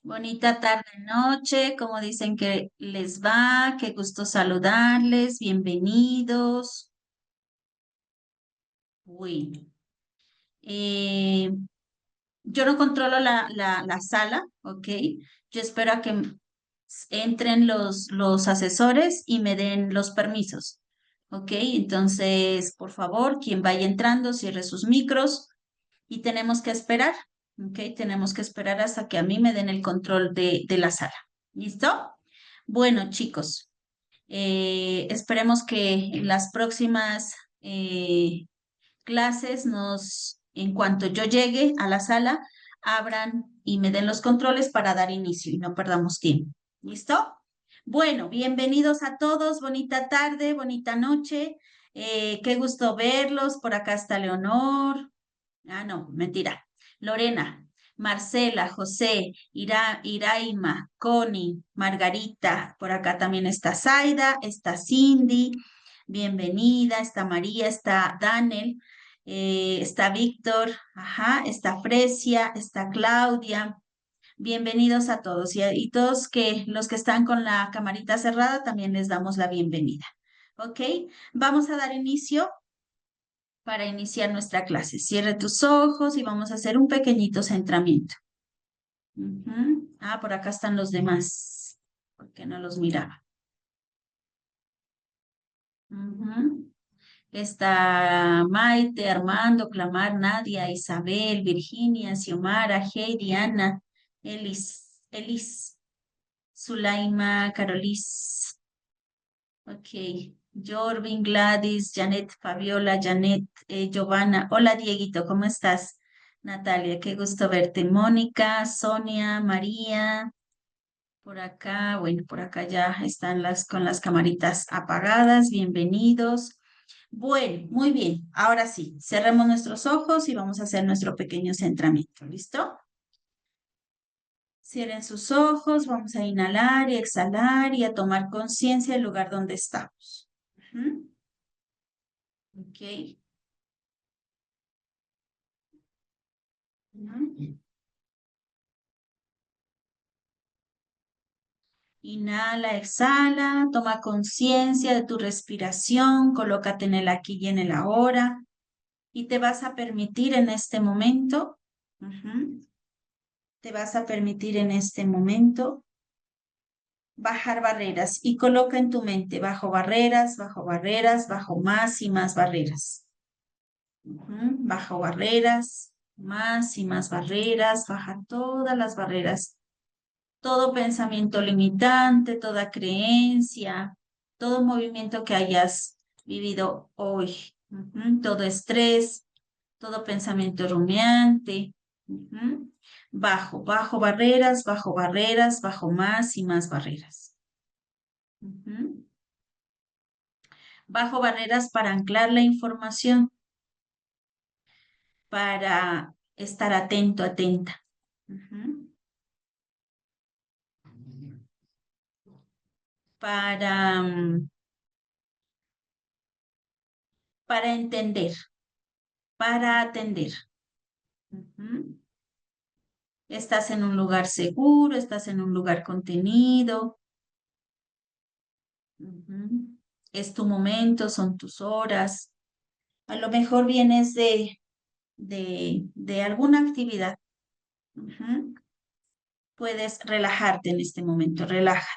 Bonita tarde, noche, como dicen que les va, qué gusto saludarles, bienvenidos. Bueno, eh, yo no controlo la sala, ¿ok? Yo espero a que entren los asesores y me den los permisos, ¿ok? Entonces, por favor, quien vaya entrando, cierre sus micros y tenemos que esperar, ¿ok? Tenemos que esperar hasta que a mí me den el control de la sala. ¿Listo? Bueno, chicos, esperemos que en las próximas clases en cuanto yo llegue a la sala, abran y me den los controles para dar inicio y no perdamos tiempo. ¿Listo? Bueno, bienvenidos a todos. Bonita tarde, bonita noche. Qué gusto verlos. Por acá está Leonor. Ah, no, mentira. Lorena, Marcela, José, Iraima, Connie, Margarita, por acá también está Zaida, está Cindy, bienvenida, está María, está Daniel, está Víctor, ajá, está Fresia, está Claudia. Bienvenidos a todos y todos los que están con la camarita cerrada también les damos la bienvenida. ¿Ok? Vamos a dar inicio para iniciar nuestra clase. Cierre tus ojos y vamos a hacer un pequeñito centramiento. Ah, por acá están los demás, porque no los miraba. Está Maite, Armando, Clamar, Nadia, Isabel, Virginia, Xiomara, Heidi, Ana, Elis, Zulaima, Carolis. Ok. Jorvin, Gladys, Janet, Fabiola, Janet, Giovanna. Hola, Dieguito, ¿cómo estás? Natalia, qué gusto verte. Mónica, Sonia, María, por acá, bueno, por acá ya están con las camaritas apagadas. Bienvenidos. Bueno, muy bien. Ahora sí, cerremos nuestros ojos y vamos a hacer nuestro pequeño centramiento. ¿Listo? Cierren sus ojos, vamos a inhalar y exhalar y a tomar conciencia del lugar donde estamos. Ujú. Ok. Ujú. Inhala, exhala, toma conciencia de tu respiración, colócate en el aquí y en el ahora y te vas a permitir en este momento, te vas a permitir en este momento bajar barreras y coloca en tu mente bajo barreras, bajo más y más barreras. Bajo barreras, más y más barreras, baja todas las barreras, todo pensamiento limitante, toda creencia, todo movimiento que hayas vivido hoy, todo estrés, todo pensamiento rumiante. Bajo barreras, bajo más y más barreras. Bajo barreras para anclar la información, para estar atento, atenta. Para, para entender, para atender. Estás en un lugar seguro, estás en un lugar contenido. Es tu momento, son tus horas. A lo mejor vienes de alguna actividad. Puedes relajarte en este momento, relaja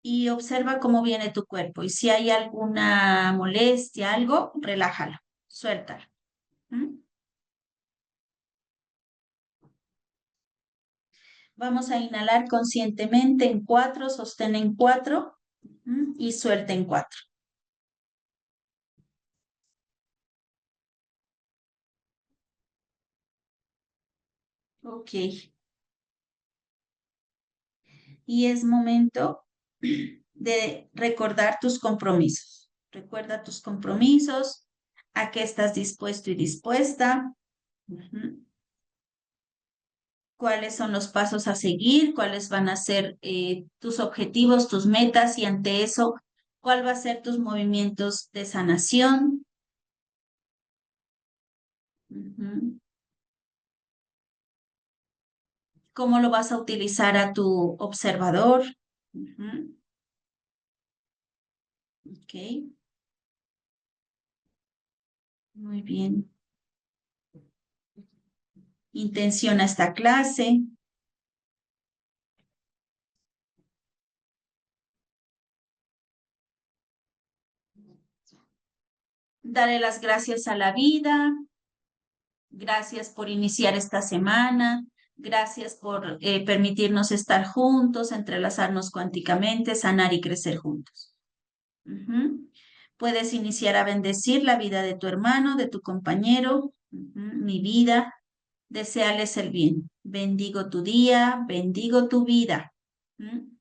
y observa cómo viene tu cuerpo. Y si hay alguna molestia, algo, relájalo, suéltalo. Vamos a inhalar conscientemente en 4, sostén en 4 y suelta en 4. Ok. Y es momento de recordar tus compromisos. Recuerda tus compromisos, a qué estás dispuesto y dispuesta, cuáles son los pasos a seguir, cuáles van a ser tus objetivos, tus metas y ante eso, ¿Cuál va a ser tus movimientos de sanación? Ujú. ¿Cómo lo vas a utilizar a tu observador? Ujú. Ok, muy bien. Intenciona esta clase. Dale las gracias a la vida. Gracias por iniciar esta semana. Gracias por permitirnos estar juntos, entrelazarnos cuánticamente, sanar y crecer juntos. Ujú. Puedes iniciar a bendecir la vida de tu hermano, de tu compañero. Ujú. Mi vida, deseales el bien. Bendigo tu día, bendigo tu vida. ¿Mm?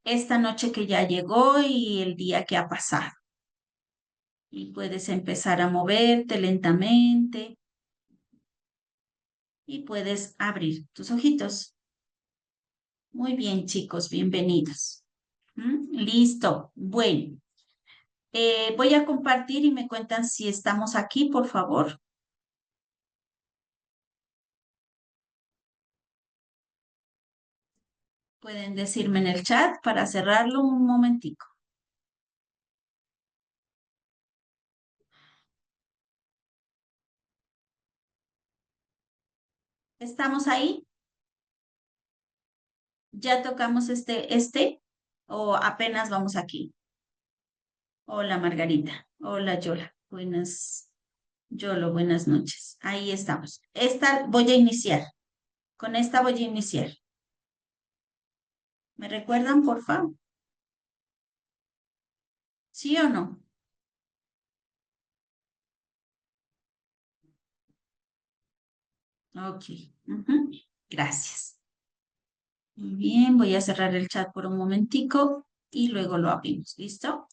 Esta noche que ya llegó y el día que ha pasado. Y puedes empezar a moverte lentamente y puedes abrir tus ojitos. Muy bien, chicos, bienvenidos. Listo. Bueno, voy a compartir y me cuentan si estamos aquí, por favor. Pueden decirme en el chat para cerrarlo un momentico. ¿Estamos ahí? ¿Ya tocamos o apenas vamos aquí? Hola, Margarita. Hola, Yola. Buenas noches. Ahí estamos. Esta voy a iniciar. Con esta voy a iniciar. ¿Me recuerdan, por favor? ¿Sí o no? Ok. Ujú. Gracias. Muy bien, voy a cerrar el chat por un momentico y luego lo abrimos. ¿Listo?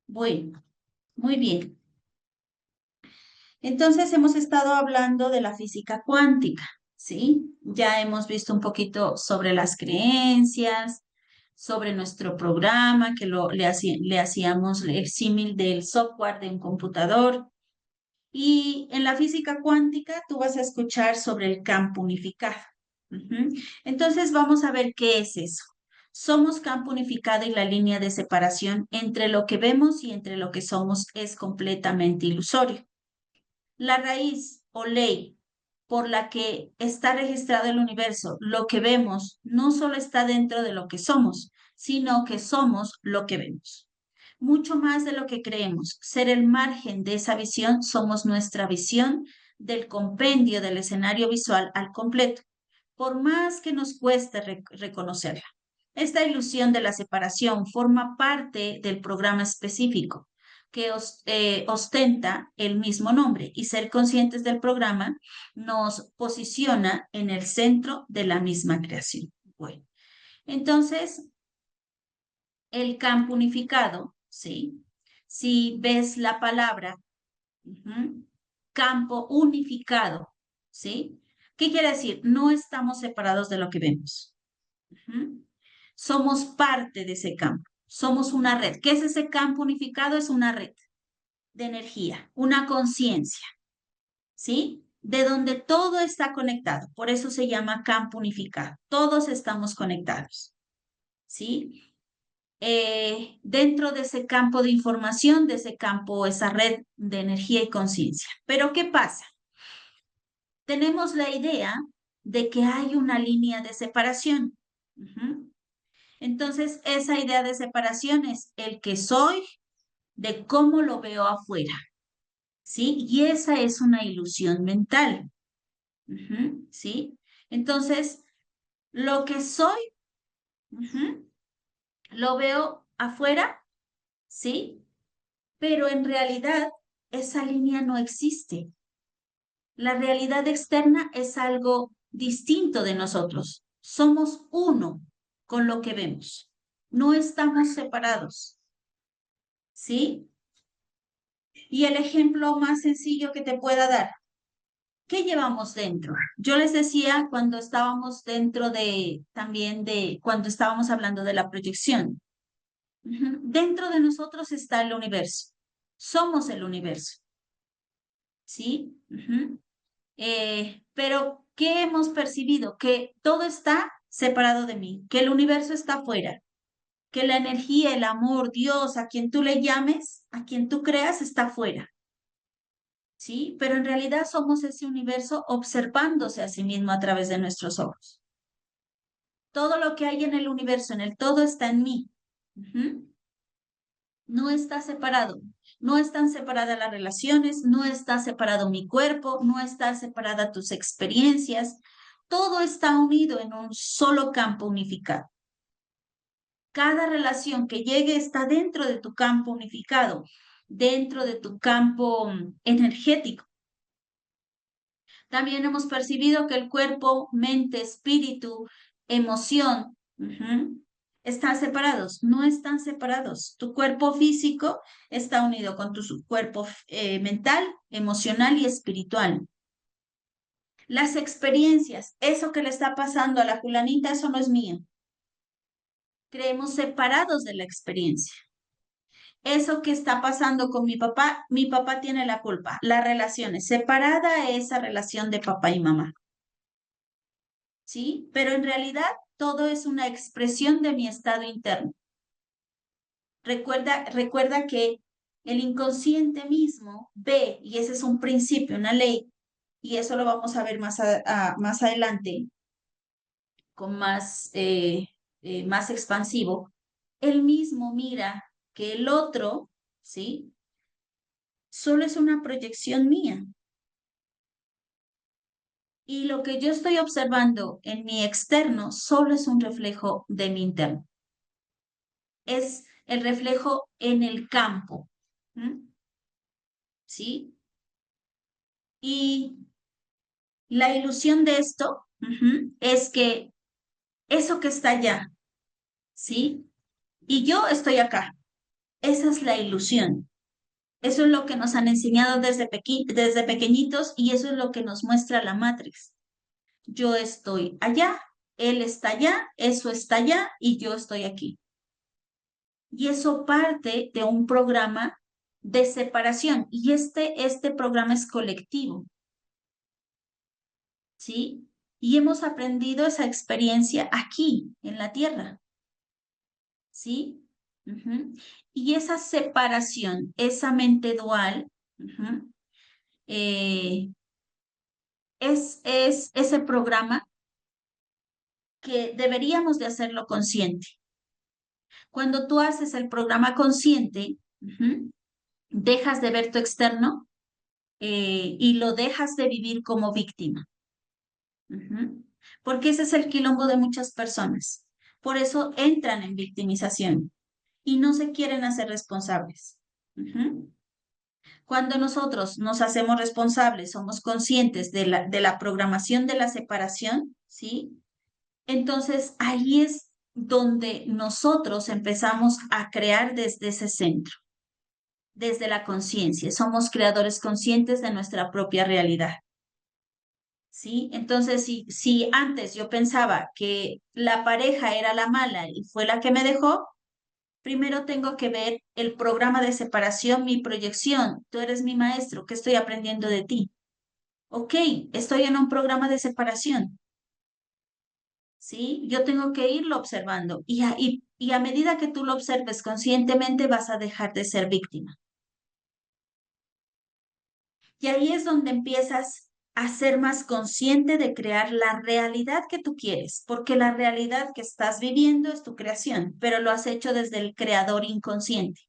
Bueno, muy bien. Entonces hemos estado hablando de la física cuántica, ¿sí? Ya hemos visto un poquito sobre las creencias, sobre nuestro programa, que le hacíamos el símil del software de un computador. Y en la física cuántica tú vas a escuchar sobre el campo unificado. Ujú. Entonces vamos a ver qué es eso. Somos campo unificado y la línea de separación entre lo que vemos y entre lo que somos es completamente ilusorio. La raíz o ley por la que está registrado el universo, lo que vemos, no solo está dentro de lo que somos, sino que somos lo que vemos. Mucho más de lo que creemos. Ser el margen de esa visión, somos nuestra visión del compendio del escenario visual al completo, por más que nos cueste reconocerla. Esta ilusión de la separación forma parte del programa específico que ostenta el mismo nombre y ser conscientes del programa nos posiciona en el centro de la misma creación. Bueno, entonces, el campo unificado, ¿sí? Si ves la palabra campo unificado, ¿sí? ¿Qué quiere decir? No estamos separados de lo que vemos. Ujú. Somos parte de ese campo. Somos una red. ¿Qué es ese campo unificado? Es una red de energía, una conciencia, ¿sí? De donde todo está conectado. Por eso se llama campo unificado. Todos estamos conectados, ¿sí? Dentro de ese campo de información, de ese campo, esa red de energía y conciencia. Pero ¿qué pasa? Tenemos la idea de que hay una línea de separación. Ujú. Entonces, esa idea de separación es el que soy de cómo lo veo afuera, ¿sí? Y esa es una ilusión mental, ujú, ¿sí? Entonces, lo que soy, ujú, lo veo afuera, ¿sí? Pero en realidad esa línea no existe. La realidad externa es algo distinto de nosotros. Somos uno con lo que vemos. No estamos separados, ¿sí? Y el ejemplo más sencillo que te pueda dar. ¿Qué llevamos dentro? Yo les decía cuando estábamos dentro de, también de, cuando estábamos hablando de la proyección. Dentro de nosotros está el universo. Somos el universo, ¿sí? Pero, ¿qué hemos percibido? Que todo está separado de mí, que el universo está afuera, que la energía, el amor, Dios, a quien tú le llames, a quien tú creas, está afuera, ¿sí? Pero en realidad somos ese universo observándose a sí mismo a través de nuestros ojos. Todo lo que hay en el universo, en el todo, está en mí. No está separado. No están separadas las relaciones, no está separado mi cuerpo, no está separada tus experiencias. Todo está unido en un solo campo unificado. Cada relación que llegue está dentro de tu campo unificado, dentro de tu campo energético. También hemos percibido que el cuerpo, mente, espíritu, emoción, están separados. No están separados. Tu cuerpo físico está unido con tu cuerpo mental, emocional y espiritual. Las experiencias, eso que le está pasando a la fulanita, eso no es mío. Creemos separados de la experiencia. Eso que está pasando con mi papá tiene la culpa. La relación es separada, esa relación de papá y mamá. ¿Sí? Pero en realidad todo es una expresión de mi estado interno. Recuerda que el inconsciente mismo ve, y ese es un principio, una ley, y eso lo vamos a ver más adelante, con más expansivo. Él mismo mira que el otro, ¿sí? Solo es una proyección mía. Y lo que yo estoy observando en mi externo solo es un reflejo de mi interno. Es el reflejo en el campo. ¿Sí? Y la ilusión de esto es que eso que está allá, ¿sí? Y yo estoy acá. Esa es la ilusión. Eso es lo que nos han enseñado desde pequeñitos y eso es lo que nos muestra la Matrix. Yo estoy allá, él está allá, eso está allá y yo estoy aquí. Y eso parte de un programa de separación y este programa es colectivo, ¿sí? Y hemos aprendido esa experiencia aquí, en la Tierra, ¿sí? Y esa separación, esa mente dual, eh, es ese programa que deberíamos de hacerlo consciente. Cuando tú haces el programa consciente, dejas de ver tu externo y lo dejas de vivir como víctima. Porque ese es el quilombo de muchas personas. Por eso entran en victimización y no se quieren hacer responsables. Cuando nosotros nos hacemos responsables, somos conscientes de la programación de la separación, ¿sí? Entonces ahí es donde nosotros empezamos a crear desde ese centro, desde la conciencia. Somos creadores conscientes de nuestra propia realidad. ¿Sí? Entonces, si antes yo pensaba que la pareja era la mala y fue la que me dejó, primero tengo que ver el programa de separación, mi proyección. Tú eres mi maestro, ¿qué estoy aprendiendo de ti? Ok, estoy en un programa de separación, ¿sí? Yo tengo que irlo observando y a medida que tú lo observes conscientemente vas a dejar de ser víctima. Y ahí es donde empiezas a ser más consciente de crear la realidad que tú quieres, porque la realidad que estás viviendo es tu creación, pero lo has hecho desde el creador inconsciente.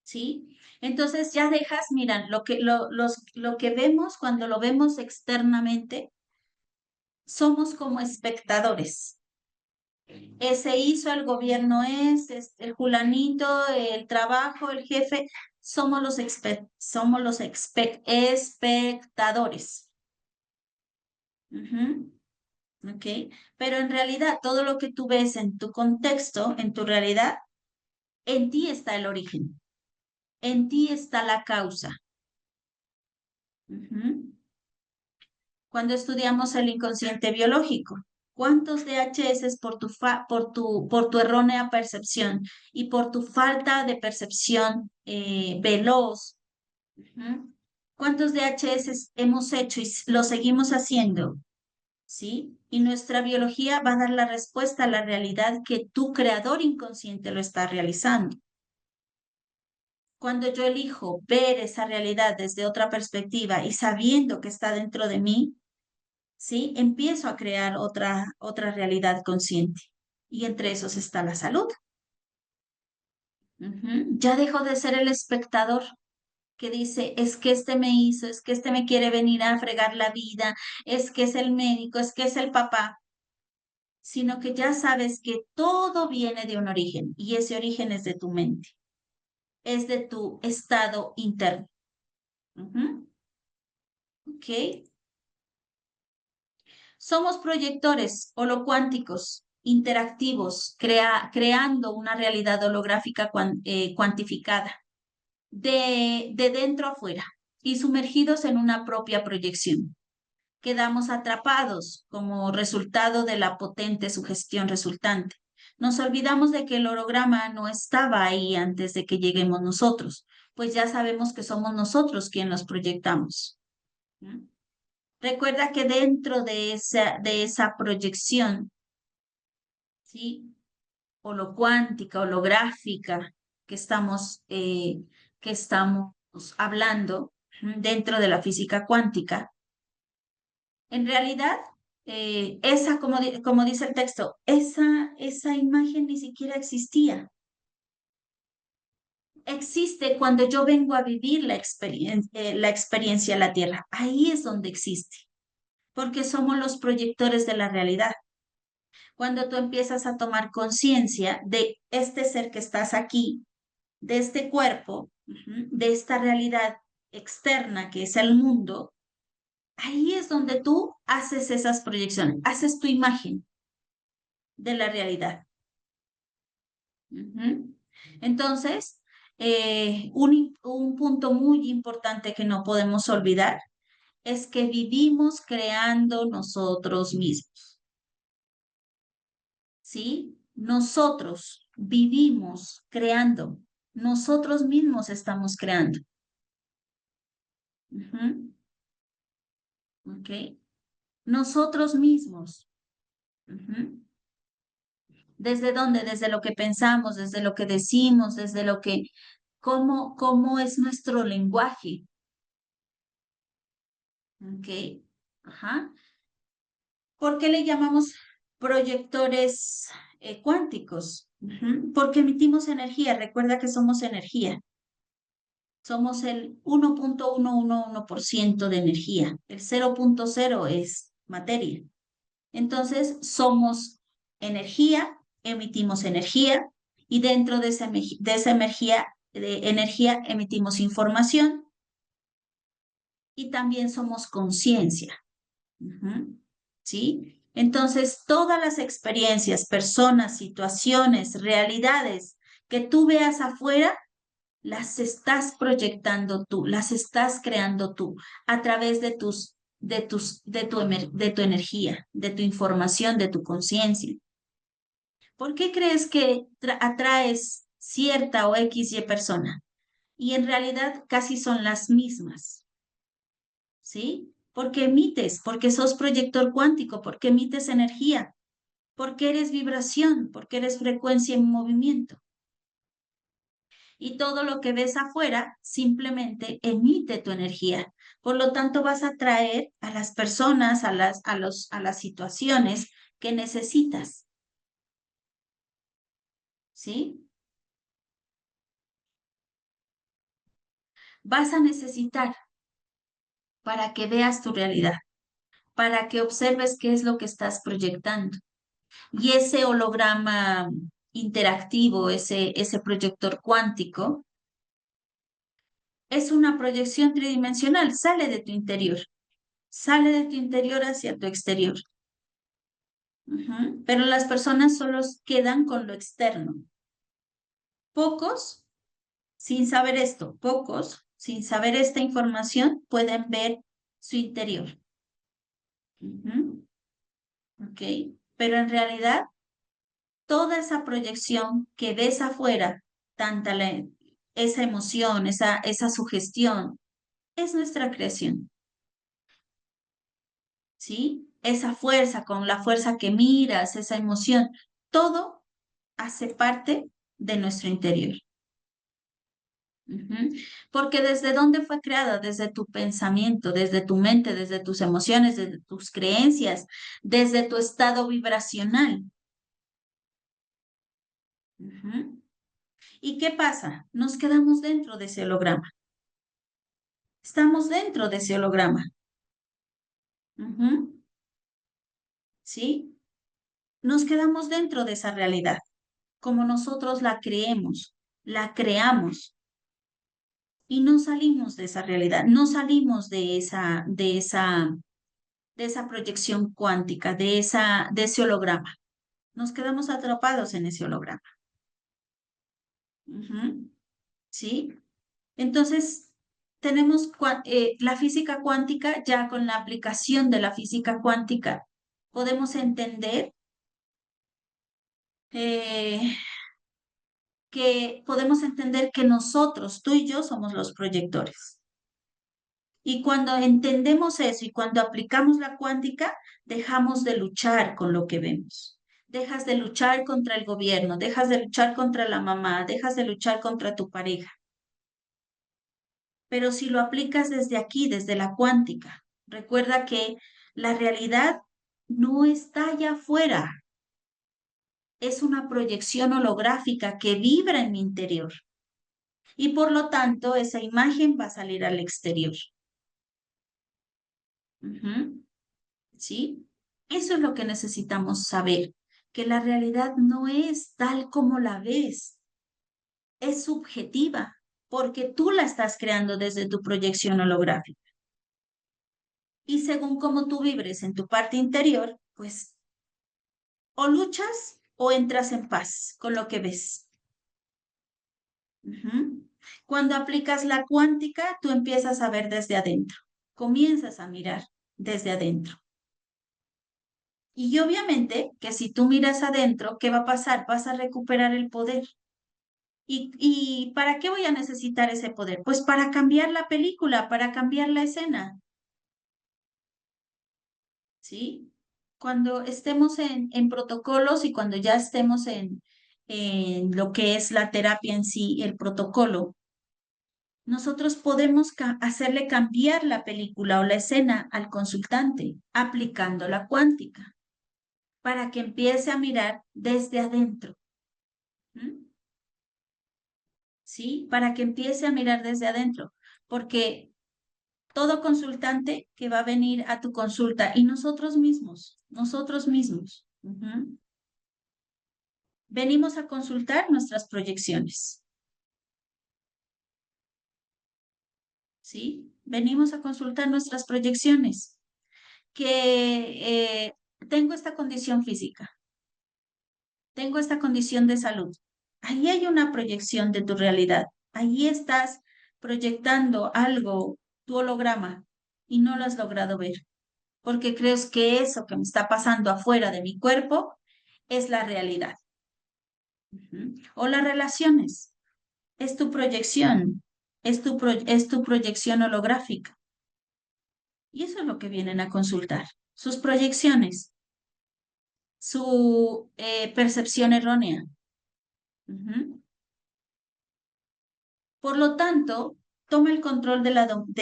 ¿Sí? Entonces ya dejas, mira, lo que vemos cuando lo vemos externamente, somos como espectadores. Se hizo, el gobierno el fulanito, el trabajo, el jefe, somos los espectadores. ¿Ok? Pero en realidad todo lo que tú ves en tu contexto, en tu realidad, en ti está el origen, en ti está la causa. Ujú. Cuando estudiamos el inconsciente biológico, ¿cuántos DHS por tu errónea percepción y por tu falta de percepción veloz? Ujú. ¿Cuántos DHS hemos hecho y lo seguimos haciendo? ¿Sí? Y nuestra biología va a dar la respuesta a la realidad que tu creador inconsciente lo está realizando. Cuando yo elijo ver esa realidad desde otra perspectiva y sabiendo que está dentro de mí, ¿sí? Empiezo a crear otra realidad consciente. Y entre esos está la salud. Ujú. Ya dejo de ser el espectador que dice, es que este me hizo, es que este me quiere venir a fregar la vida, es que es el médico, es que es el papá, sino que ya sabes que todo viene de un origen y ese origen es de tu mente, es de tu estado interno. Ujú. ¿Ok? Somos proyectores holocuánticos, interactivos, creando una realidad holográfica cuantificada de dentro a fuera y sumergidos en una propia proyección. Quedamos atrapados como resultado de la potente sugestión resultante. Nos olvidamos de que el holograma no estaba ahí antes de que lleguemos nosotros, pues ya sabemos que somos nosotros quienes los proyectamos. ¿Mm? Recuerda que dentro de esa proyección, ¿sí? Holocuántica, holográfica, que estamos hablando dentro de la física cuántica, en realidad, como dice el texto, esa imagen ni siquiera existía. Existe cuando yo vengo a vivir la experiencia de la Tierra. Ahí es donde existe, porque somos los proyectores de la realidad. Cuando tú empiezas a tomar conciencia de este ser que estás aquí, de este cuerpo, de esta realidad externa que es el mundo, ahí es donde tú haces esas proyecciones, haces tu imagen de la realidad. Ujú. Entonces, un punto muy importante que no podemos olvidar es que vivimos creando nosotros mismos, ¿sí? Nosotros vivimos creando, nosotros mismos estamos creando. Ujú. ¿Ok? Nosotros mismos. Ujú. ¿Desde dónde? Desde lo que pensamos, desde lo que decimos, desde lo que, cómo es nuestro lenguaje. ¿Ok? Ajá. ¿Por qué le llamamos proyectores cuánticos? Ujú. Porque emitimos energía. Recuerda que somos energía. Somos el 1,111% de energía. El 0,0 es materia. Entonces, somos energía, emitimos energía y dentro de esa energía emitimos información y también somos conciencia. Ujú. ¿Sí? Entonces, todas las experiencias, personas, situaciones, realidades que tú veas afuera, las estás proyectando tú, las estás creando tú a través de tu energía, de tu información, de tu conciencia. ¿Por qué crees que atraes cierta o X y persona? Y en realidad casi son las mismas. ¿Sí? Porque emites, porque sos proyector cuántico, porque emites energía, porque eres vibración, porque eres frecuencia en movimiento. Y todo lo que ves afuera simplemente emite tu energía. Por lo tanto, vas a atraer a las personas, a las situaciones que necesitas. ¿Sí? Vas a necesitar para que veas tu realidad, para que observes qué es lo que estás proyectando. Y ese holograma interactivo, ese proyector cuántico, es una proyección tridimensional, sale de tu interior hacia tu exterior. Ujú. Pero las personas solo quedan con lo externo. Pocos, sin saber esto, pocos sin saber esta información, pueden ver su interior. ¿Ok? Pero en realidad, toda esa proyección que ves afuera, tanta esa emoción, esa sugestión, es nuestra creación. ¿Sí? Esa fuerza, con la fuerza que miras, esa emoción, todo hace parte de nuestro interior. Porque ¿desde dónde fue creada? Desde tu pensamiento, desde tu mente, desde tus emociones, desde tus creencias, desde tu estado vibracional. ¿Y qué pasa? Nos quedamos dentro de ese holograma. Estamos dentro de ese holograma. ¿Sí? Nos quedamos dentro de esa realidad, como nosotros la creemos, la creamos y no salimos de esa realidad, no salimos de esa proyección cuántica, de ese holograma. Nos quedamos atrapados en ese holograma. ¿Sí? Entonces, tenemos la física cuántica, ya con la aplicación de la física cuántica, podemos entender eh, que nosotros, tú y yo, somos los proyectores. Y cuando entendemos eso y cuando aplicamos la cuántica, dejamos de luchar con lo que vemos. Dejas de luchar contra el gobierno, dejas de luchar contra la mamá, dejas de luchar contra tu pareja. Pero si lo aplicas desde aquí, desde la cuántica, recuerda que la realidad no está allá afuera, es una proyección holográfica que vibra en mi interior y por lo tanto esa imagen va a salir al exterior. ¿Sí? Eso es lo que necesitamos saber, que la realidad no es tal como la ves, es subjetiva, porque tú la estás creando desde tu proyección holográfica. Y según cómo tú vibres en tu parte interior, pues o luchas o entras en paz con lo que ves. Cuando aplicas la cuántica, tú empiezas a ver desde adentro, comienzas a mirar desde adentro. Y obviamente que si tú miras adentro, ¿qué va a pasar? Vas a recuperar el poder. ¿Y para qué voy a necesitar ese poder? Pues para cambiar la película, para cambiar la escena, ¿sí? Cuando estemos en protocolos y cuando ya estemos en lo que es la terapia en sí, el protocolo, nosotros podemos hacerle cambiar la película o la escena al consultante aplicando la cuántica para que empiece a mirar desde adentro. ¿Sí? Para que empiece a mirar desde adentro, porque todo consultante que va a venir a tu consulta y nosotros mismos, venimos a consultar nuestras proyecciones, ¿sí? Venimos a consultar nuestras proyecciones, que tengo esta condición física, tengo esta condición de salud. Ahí hay una proyección de tu realidad. Ahí estás proyectando algo, tu holograma, y no lo has logrado ver, porque crees que eso que me está pasando afuera de mi cuerpo es la realidad. O las relaciones, es tu proyección, es tu proyección holográfica. Y eso es lo que vienen a consultar, sus proyecciones, su percepción errónea. Por lo tanto, toma el control de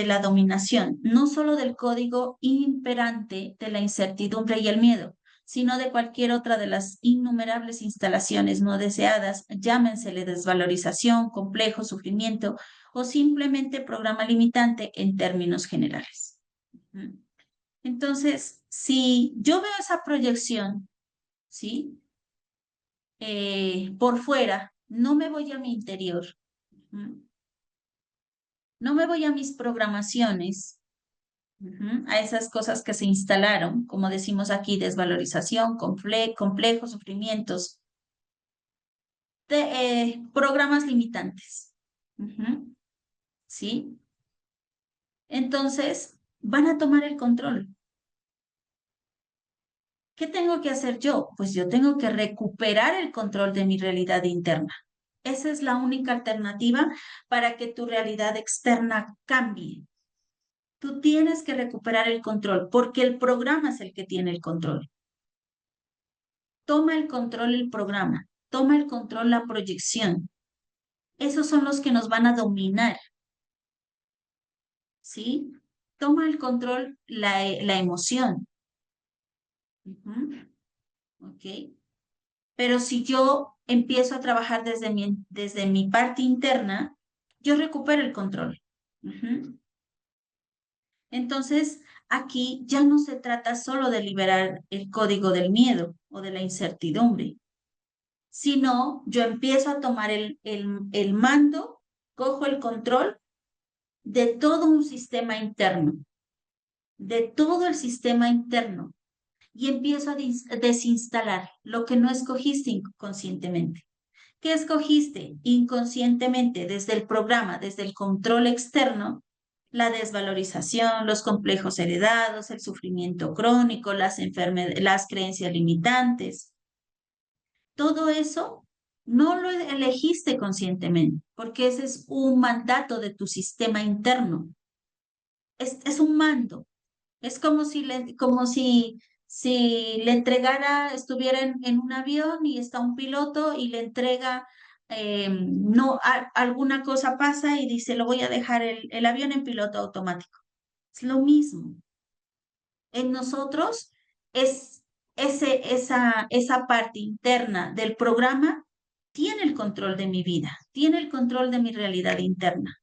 la dominación, no solo del código imperante de la incertidumbre y el miedo, sino de cualquier otra de las innumerables instalaciones no deseadas, llámensele desvalorización, complejo, sufrimiento o simplemente programa limitante en términos generales. Entonces, si yo veo esa proyección, ¿sí? Por fuera, no me voy a mi interior. No me voy a mis programaciones, a esas cosas que se instalaron, como decimos aquí, desvalorización, complejos, sufrimientos, programas limitantes. ¿Sí? Entonces, van a tomar el control. ¿Qué tengo que hacer yo? Pues yo tengo que recuperar el control de mi realidad interna. Esa es la única alternativa para que tu realidad externa cambie. Tú tienes que recuperar el control porque el programa es el que tiene el control. Toma el control el programa, toma el control la proyección. Esos son los que nos van a dominar, ¿sí? Toma el control la emoción. ¿Ok? Pero si yo empiezo a trabajar desde mi parte interna, yo recupero el control. Entonces, aquí ya no se trata solo de liberar el código del miedo o de la incertidumbre, sino yo empiezo a tomar el mando, cojo el control de todo un sistema interno, de todo el sistema interno, y empiezo a desinstalar lo que no escogiste inconscientemente. ¿Qué escogiste inconscientemente desde el programa, desde el control externo? La desvalorización, los complejos heredados, el sufrimiento crónico, las creencias limitantes. Todo eso no lo elegiste conscientemente, porque ese es un mandato de tu sistema interno. Es un mando. Es como si le entregara, estuviera en un avión y está un piloto y le entrega, no, alguna cosa pasa y dice, lo voy a dejar el avión en piloto automático. Es lo mismo. En nosotros es esa parte interna del programa tiene el control de mi vida, tiene el control de mi realidad interna.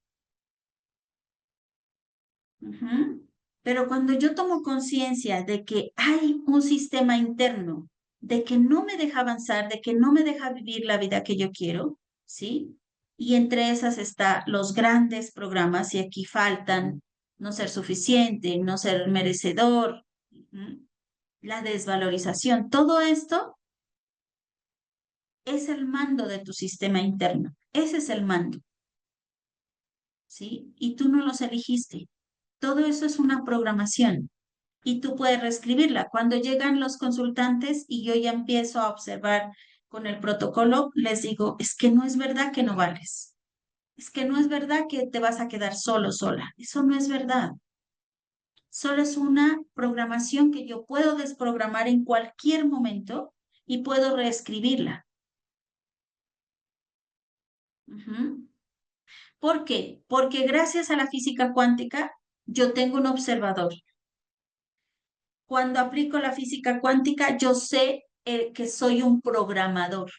Ujú. Pero cuando yo tomo conciencia de que hay un sistema interno, de que no me deja avanzar, de que no me deja vivir la vida que yo quiero, ¿sí? Y entre esas está los grandes programas, y aquí faltan no ser suficiente, no ser merecedor, ujú, la desvalorización, todo esto es el mando de tu sistema interno, ese es el mando, ¿sí? Y tú no los elegiste. Todo eso es una programación y tú puedes reescribirla. Cuando llegan los consultantes y yo ya empiezo a observar con el protocolo, les digo, es que no es verdad que no vales. Es que no es verdad que te vas a quedar solo, sola. Eso no es verdad. Solo es una programación que yo puedo desprogramar en cualquier momento y puedo reescribirla. Ujú. ¿Por qué? Porque gracias a la física cuántica yo tengo un observador. Cuando aplico la física cuántica, yo sé que soy un programador.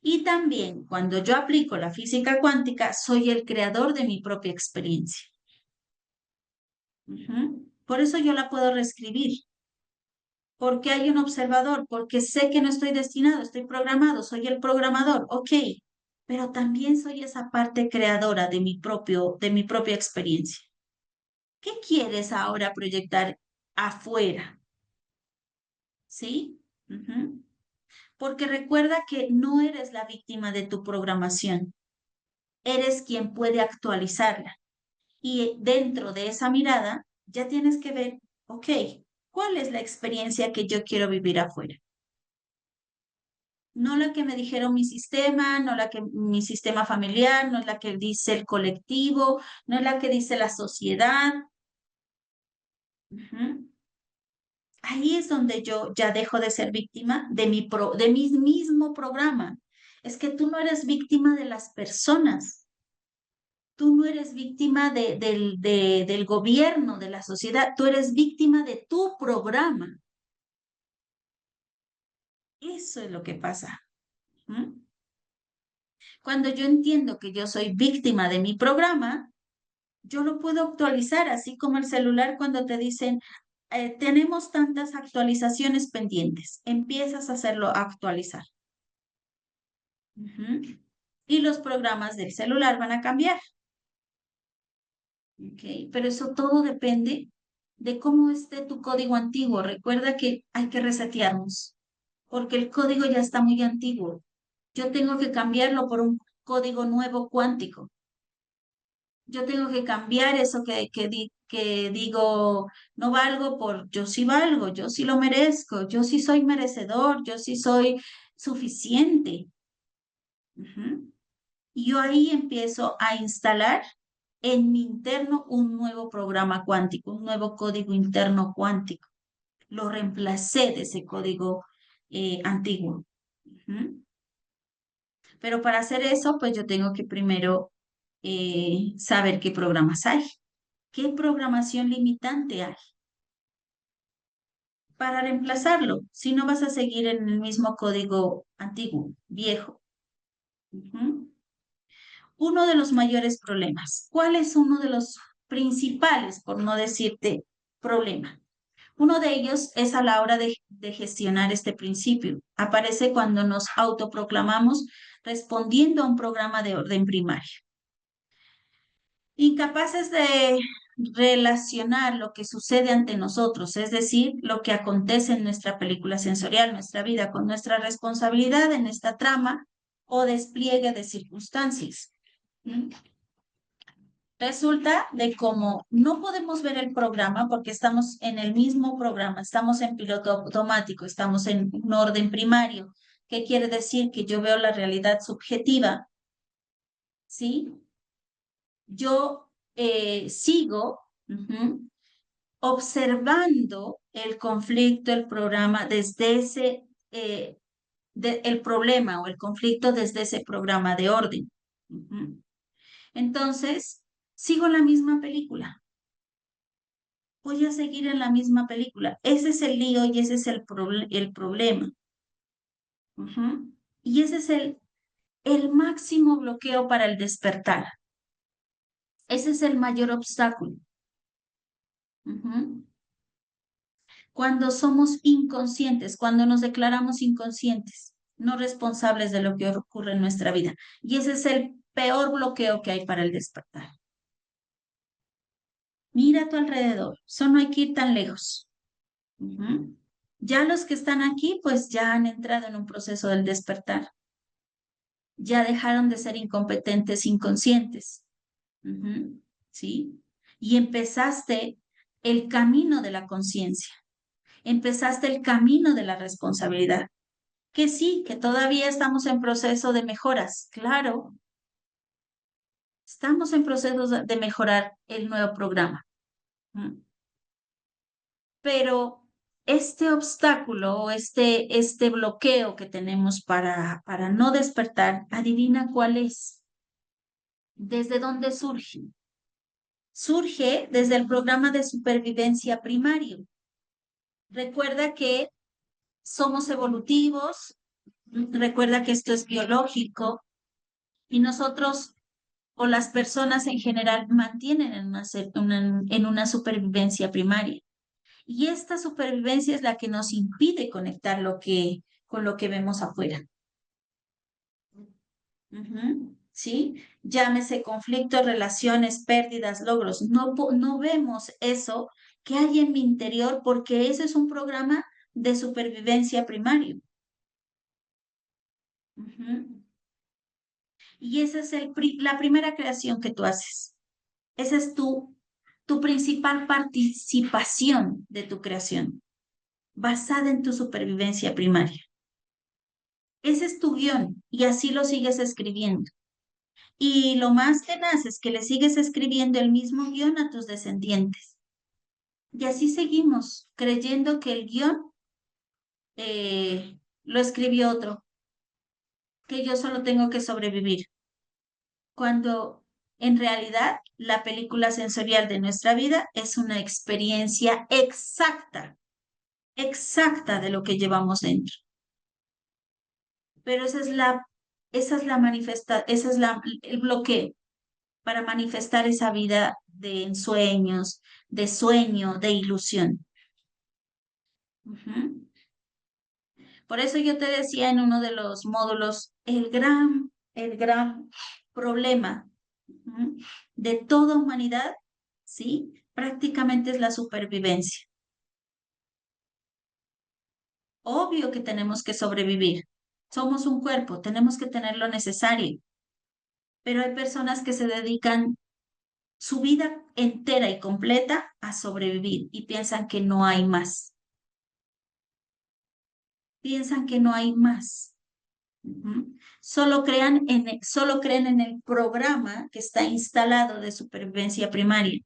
Y también cuando yo aplico la física cuántica, soy el creador de mi propia experiencia. Por eso yo la puedo reescribir, porque hay un observador, porque sé que no estoy destinado, estoy programado, soy el programador, ok, pero también soy esa parte creadora de mi propia experiencia. ¿Qué quieres ahora proyectar afuera? ¿Sí? Porque recuerda que no eres la víctima de tu programación, eres quien puede actualizarla. Y dentro de esa mirada, ya tienes que ver, ok, ¿cuál es la experiencia que yo quiero vivir afuera? No la que me dijeron mi sistema, no la que mi sistema familiar, no es la que dice el colectivo, no es la que dice la sociedad. Ujú. Ahí es donde yo ya dejo de ser víctima de mi mismo programa. Es que tú no eres víctima de las personas, tú no eres víctima del gobierno, de la sociedad, tú eres víctima de tu programa. Eso es lo que pasa. ¿Mm? Cuando yo entiendo que yo soy víctima de mi programa, yo lo puedo actualizar, así como el celular cuando te dicen, tenemos tantas actualizaciones pendientes, empiezas a hacerlo actualizar. Ujú. Y los programas del celular van a cambiar. ¿Ok? Pero eso todo depende de cómo esté tu código antiguo. Recuerda que hay que resetearnos, porque el código ya está muy antiguo. Yo tengo que cambiarlo por un código nuevo cuántico. Yo tengo que cambiar eso que digo, no valgo por, yo sí valgo, yo sí lo merezco, yo sí soy merecedor, yo sí soy suficiente. Ujú. Y yo ahí empiezo a instalar en mi interno un nuevo programa cuántico, un nuevo código interno cuántico. Lo reemplacé de ese código antiguo. Ujú. Pero para hacer eso, pues yo tengo que primero saber qué programas hay, qué programación limitante hay para reemplazarlo. Si no vas a seguir en el mismo código antiguo, viejo. Ujú. Uno de los mayores problemas. ¿Cuál es uno de los principales, por no decirte problema? Uno de ellos es a la hora de gestionar este principio. Aparece cuando nos autoproclamamos respondiendo a un programa de orden primario. Incapaces de relacionar lo que sucede ante nosotros, es decir, lo que acontece en nuestra película sensorial, nuestra vida, con nuestra responsabilidad en esta trama o despliegue de circunstancias. ¿Mm? Resulta de cómo no podemos ver el programa porque estamos en el mismo programa, estamos en piloto automático, estamos en un orden primario. ¿Qué quiere decir? Que yo veo la realidad subjetiva, ¿sí? Yo sigo observando el conflicto, el programa desde el problema o el conflicto desde ese programa de orden. Ujú. Entonces, sigo la misma película. Voy a seguir en la misma película. Ese es el lío y ese es el problema. Ujú. Y ese es el máximo bloqueo para el despertar. Ese es el mayor obstáculo. Ujú. Cuando somos inconscientes, cuando nos declaramos inconscientes, no responsables de lo que ocurre en nuestra vida. Y ese es el peor bloqueo que hay para el despertar. Mira a tu alrededor, eso no hay que ir tan lejos. Ujú. Ya los que están aquí, pues ya han entrado en un proceso del despertar. Ya dejaron de ser incompetentes, inconscientes. Ujú. ¿Sí? Y empezaste el camino de la conciencia. Empezaste el camino de la responsabilidad. Que sí, que todavía estamos en proceso de mejoras, claro, estamos en proceso de mejorar el nuevo programa. ¿Mm? Pero este obstáculo o este bloqueo que tenemos para no despertar, adivina cuál es, desde dónde surge. Surge desde el programa de supervivencia primario. Recuerda que somos evolutivos, recuerda que esto es biológico y nosotros o las personas en general mantienen en una supervivencia primaria. Y esta supervivencia es la que nos impide conectar con lo que vemos afuera. ¿Sí? Llámese conflictos, relaciones, pérdidas, logros. No vemos eso que hay en mi interior porque ese es un programa de supervivencia primario. Ujú. Y esa es la primera creación que tú haces. Esa es tu principal participación de tu creación, basada en tu supervivencia primaria. Ese es tu guión y así lo sigues escribiendo. Y lo más tenaz es que le sigues escribiendo el mismo guión a tus descendientes. Y así seguimos, creyendo que el guión lo escribió otro, que yo solo tengo que sobrevivir, cuando en realidad la película sensorial de nuestra vida es una experiencia exacta de lo que llevamos dentro. Pero esa es el bloqueo para manifestar esa vida de ensueños, de sueño, de ilusión. Ujú. Por eso yo te decía en uno de los módulos, el gran problema, ujú, de toda humanidad, ¿sí? Prácticamente es la supervivencia. Obvio que tenemos que sobrevivir. Somos un cuerpo, tenemos que tener lo necesario, pero hay personas que se dedican su vida entera y completa a sobrevivir y piensan que no hay más. Piensan que no hay más. Ujú. Solo creen en el programa que está instalado de supervivencia primaria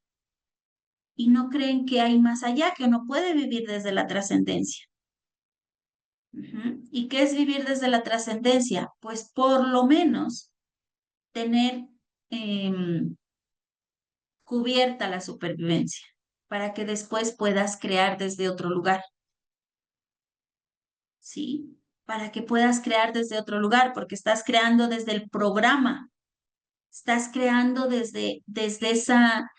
y no creen que hay más allá, que uno puede vivir desde la trascendencia. Ujú. ¿Y qué es vivir desde la trascendencia? Pues por lo menos tener cubierta la supervivencia para que después puedas crear desde otro lugar, ¿sí? Para que puedas crear desde otro lugar, porque estás creando desde el programa, estás creando desde esa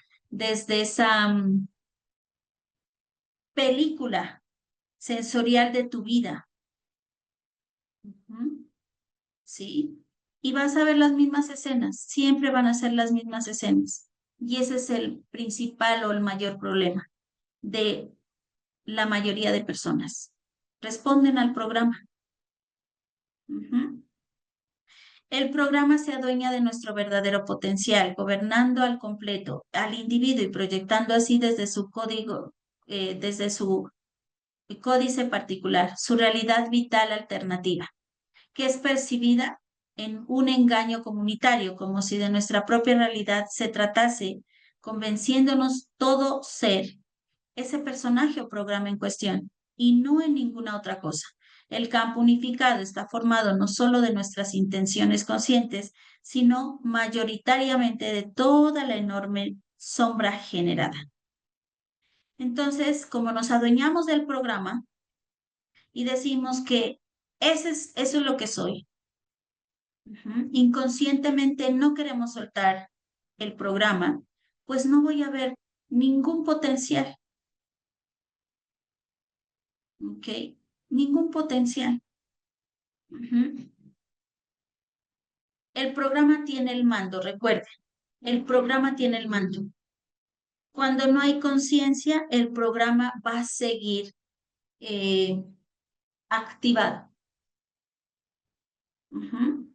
película sensorial de tu vida, ¿mm? ¿Sí? Y vas a ver las mismas escenas, siempre van a ser las mismas escenas. Y ese es el principal o el mayor problema de la mayoría de personas. Responden al programa. Ujú. El programa se adueña de nuestro verdadero potencial, gobernando al completo al individuo y proyectando así desde su códice particular, su realidad vital alternativa, que es percibida en un engaño comunitario, como si de nuestra propia realidad se tratase, convenciéndonos todo ser ese personaje o programa en cuestión y no en ninguna otra cosa. El campo unificado está formado no solo de nuestras intenciones conscientes, sino mayoritariamente de toda la enorme sombra generada. Entonces, como nos adueñamos del programa y decimos que eso es lo que soy, inconscientemente no queremos soltar el programa, pues no voy a ver ningún potencial, ¿ok? Ningún potencial. Ujú. El programa tiene el mando, recuerden, el programa tiene el mando. Cuando no hay conciencia, el programa va a seguir eh, activado. Ujú.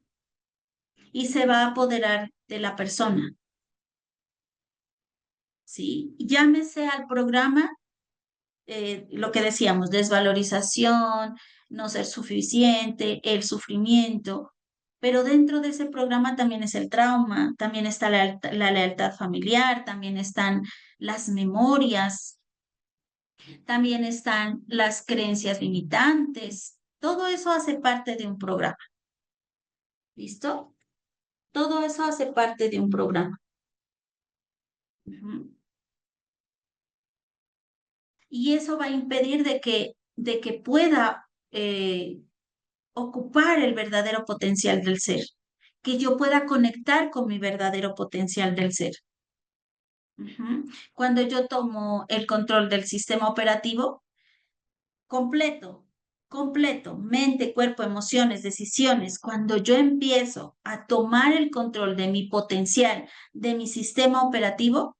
Y se va a apoderar de la persona, ¿sí? Llámese al programa lo que decíamos, desvalorización, no ser suficiente, el sufrimiento, pero dentro de ese programa también es el trauma, también está la lealtad familiar, también están las memorias, también están las creencias limitantes, todo eso hace parte de un programa, ¿listo? Todo eso hace parte de un programa. Ujú. Y eso va a impedir de que pueda ocupar el verdadero potencial del ser, que yo pueda conectar con mi verdadero potencial del ser. Ujú. Cuando yo tomo el control del sistema operativo completo, completo, mente, cuerpo, emociones, decisiones, cuando yo empiezo a tomar el control de mi potencial, de mi sistema operativo,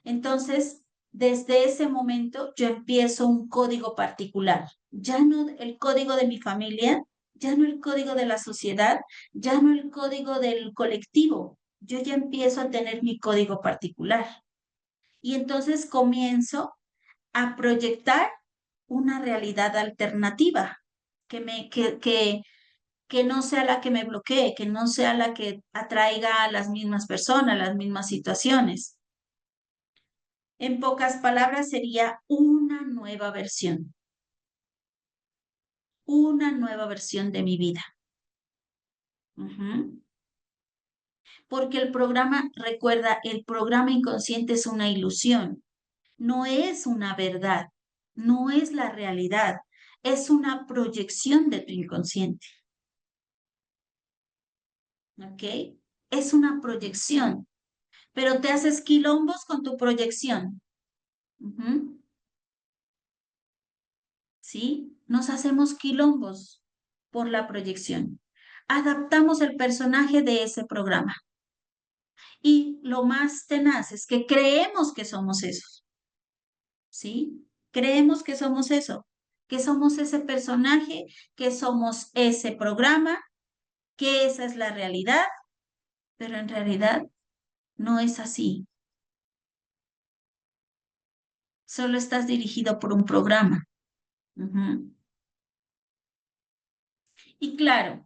entonces, desde ese momento yo empiezo un código particular, ya no el código de mi familia, ya no el código de la sociedad, ya no el código del colectivo, yo ya empiezo a tener mi código particular. Y entonces comienzo a proyectar una realidad alternativa que que no sea la que me bloquee, que no sea la que atraiga a las mismas personas, las mismas situaciones. En pocas palabras, sería una nueva versión de mi vida. Ujú. Porque el programa, recuerda, el programa inconsciente es una ilusión, no es una verdad, no es la realidad, es una proyección de tu inconsciente. ¿Ok? Es una proyección, pero te haces quilombos con tu proyección. Ujú. ¿Sí? Nos hacemos quilombos por la proyección. Adaptamos el personaje de ese programa. Y lo más tenaz es que creemos que somos esos, ¿sí? Creemos que somos eso, que somos ese personaje, que somos ese programa, que esa es la realidad, pero en realidad no es así. Solo estás dirigido por un programa. Ujú. Y claro,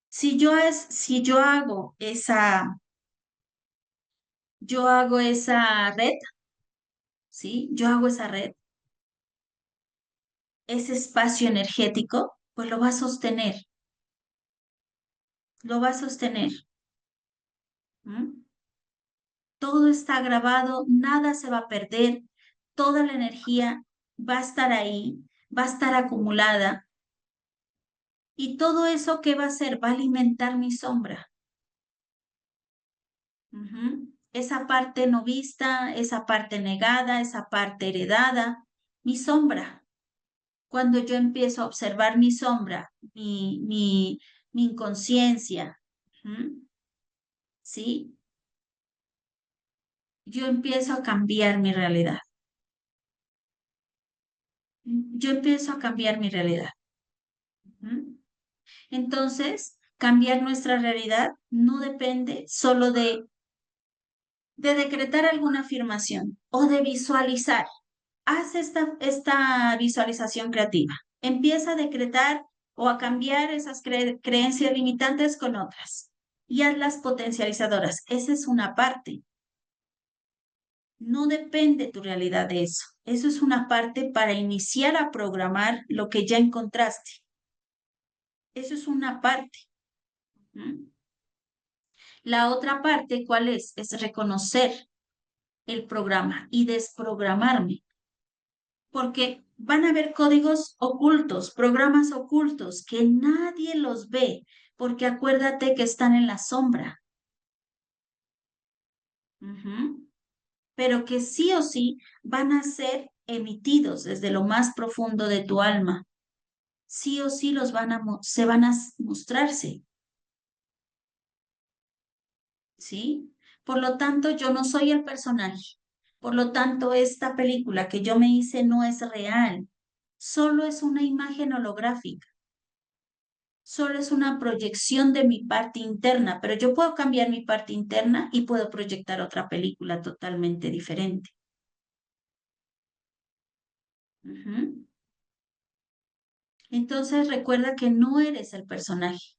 si yo hago esa red, ¿sí? Yo hago esa red, ese espacio energético, pues lo va a sostener, lo va a sostener. ¿Mm? Todo está grabado, nada se va a perder, toda la energía va a estar ahí, va a estar acumulada y todo eso ¿qué va a hacer? Va a alimentar mi sombra. Ujú. Esa parte no vista, esa parte negada, esa parte heredada, mi sombra. Cuando yo empiezo a observar mi sombra, mi inconsciencia, ujú, ¿sí? Yo empiezo a cambiar mi realidad. Yo empiezo a cambiar mi realidad. Ujú. Entonces, cambiar nuestra realidad no depende solo de decretar alguna afirmación o de visualizar. Haz esta visualización creativa. Empieza a decretar o a cambiar esas creencias limitantes con otras y hazlas potencializadoras. Esa es una parte. No depende tu realidad de eso. Eso es una parte para iniciar a programar lo que ya encontraste. Eso es una parte. ¿Mm? La otra parte, ¿cuál es? Es reconocer el programa y desprogramarme, porque van a haber códigos ocultos, programas ocultos que nadie los ve, porque acuérdate que están en la sombra. Ujú. Pero que sí o sí van a ser emitidos desde lo más profundo de tu alma. Sí o sí se van a mostrarse, ¿sí? Por lo tanto, yo no soy el personaje. Por lo tanto, esta película que yo me hice no es real, solo es una imagen holográfica, solo es una proyección de mi parte interna, pero yo puedo cambiar mi parte interna y puedo proyectar otra película totalmente diferente. Ujú. Entonces recuerda que no eres el personaje,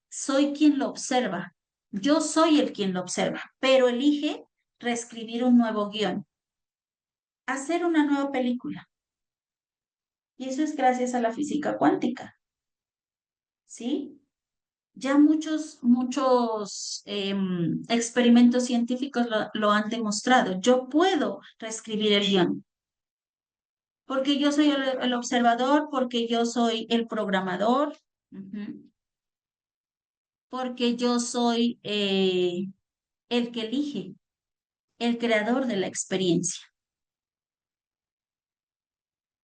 soy quien lo observa. Yo soy el quien lo observa, pero elige reescribir un nuevo guión, hacer una nueva película. Y eso es gracias a la física cuántica, ¿sí? Ya muchos experimentos científicos lo han demostrado. Yo puedo reescribir el guión, porque yo soy el observador, porque yo soy el programador, ujú, porque yo soy el que elige, el creador de la experiencia.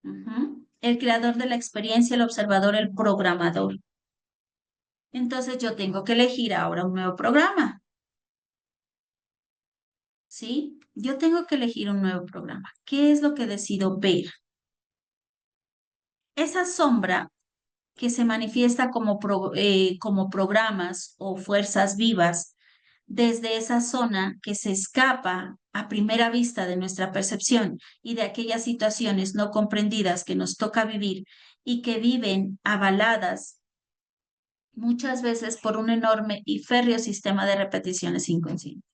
Ujú. El creador de la experiencia, el observador, el programador. Entonces yo tengo que elegir ahora un nuevo programa, ¿sí? Yo tengo que elegir un nuevo programa. ¿Qué es lo que decido ver? Esa sombra que se manifiesta como programas o fuerzas vivas desde esa zona que se escapa a primera vista de nuestra percepción y de aquellas situaciones no comprendidas que nos toca vivir y que viven avaladas muchas veces por un enorme y férreo sistema de repeticiones inconscientes.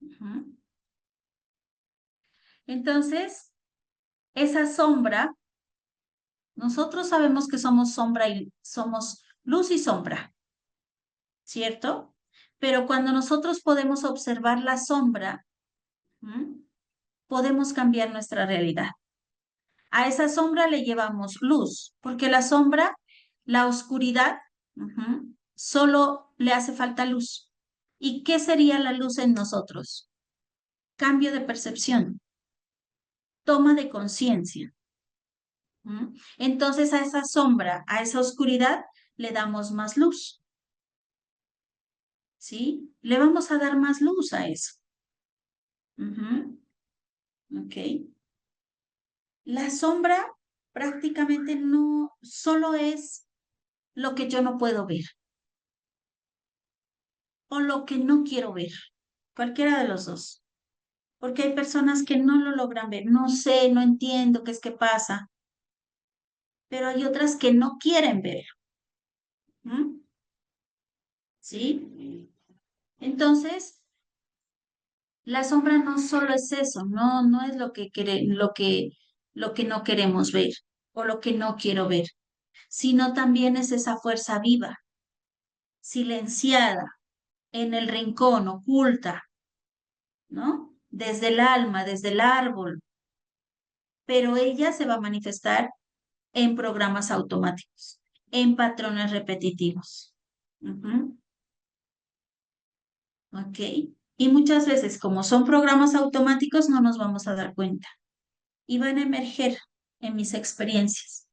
Ujú. Entonces, esa sombra, nosotros sabemos que somos sombra y somos luz y sombra, ¿cierto? Pero cuando nosotros podemos observar la sombra, ¿m? Podemos cambiar nuestra realidad. A esa sombra le llevamos luz, porque la sombra, la oscuridad, solo le hace falta luz. ¿Y qué sería la luz en nosotros? Cambio de percepción, toma de conciencia. Entonces a esa sombra, a esa oscuridad, le damos más luz, ¿sí? Le vamos a dar más luz a eso. Ujú. Ok. La sombra prácticamente no, solo es lo que yo no puedo ver o lo que no quiero ver, cualquiera de los dos. porque hay personas que no lo logran ver. No sé, no entiendo qué es que pasa, pero hay otras que no quieren verlo. ¿M? ¿Sí? Entonces, la sombra no solo es eso, no es lo que lo que no queremos ver o lo que no quiero ver, sino también es esa fuerza viva, silenciada, en el rincón, oculta, ¿no? Desde el alma, desde el árbol, pero ella se va a manifestar en programas automáticos, en patrones repetitivos. Ujú. ¿Ok? Y muchas veces, como son programas automáticos, no nos vamos a dar cuenta y van a emerger en mis experiencias,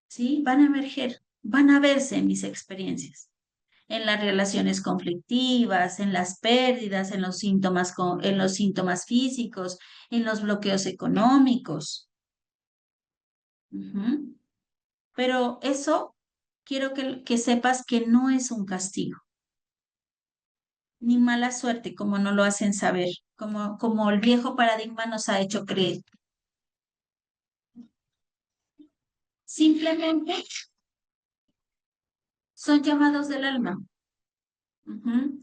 ¿sí? Van a emerger, van a verse en mis experiencias, en las relaciones conflictivas, en las pérdidas, en los síntomas, en los síntomas físicos, en los bloqueos económicos. Ujú. Pero eso quiero que sepas que no es un castigo, ni mala suerte, como no lo hacen saber, como el viejo paradigma nos ha hecho creer. Simplemente son llamados del alma,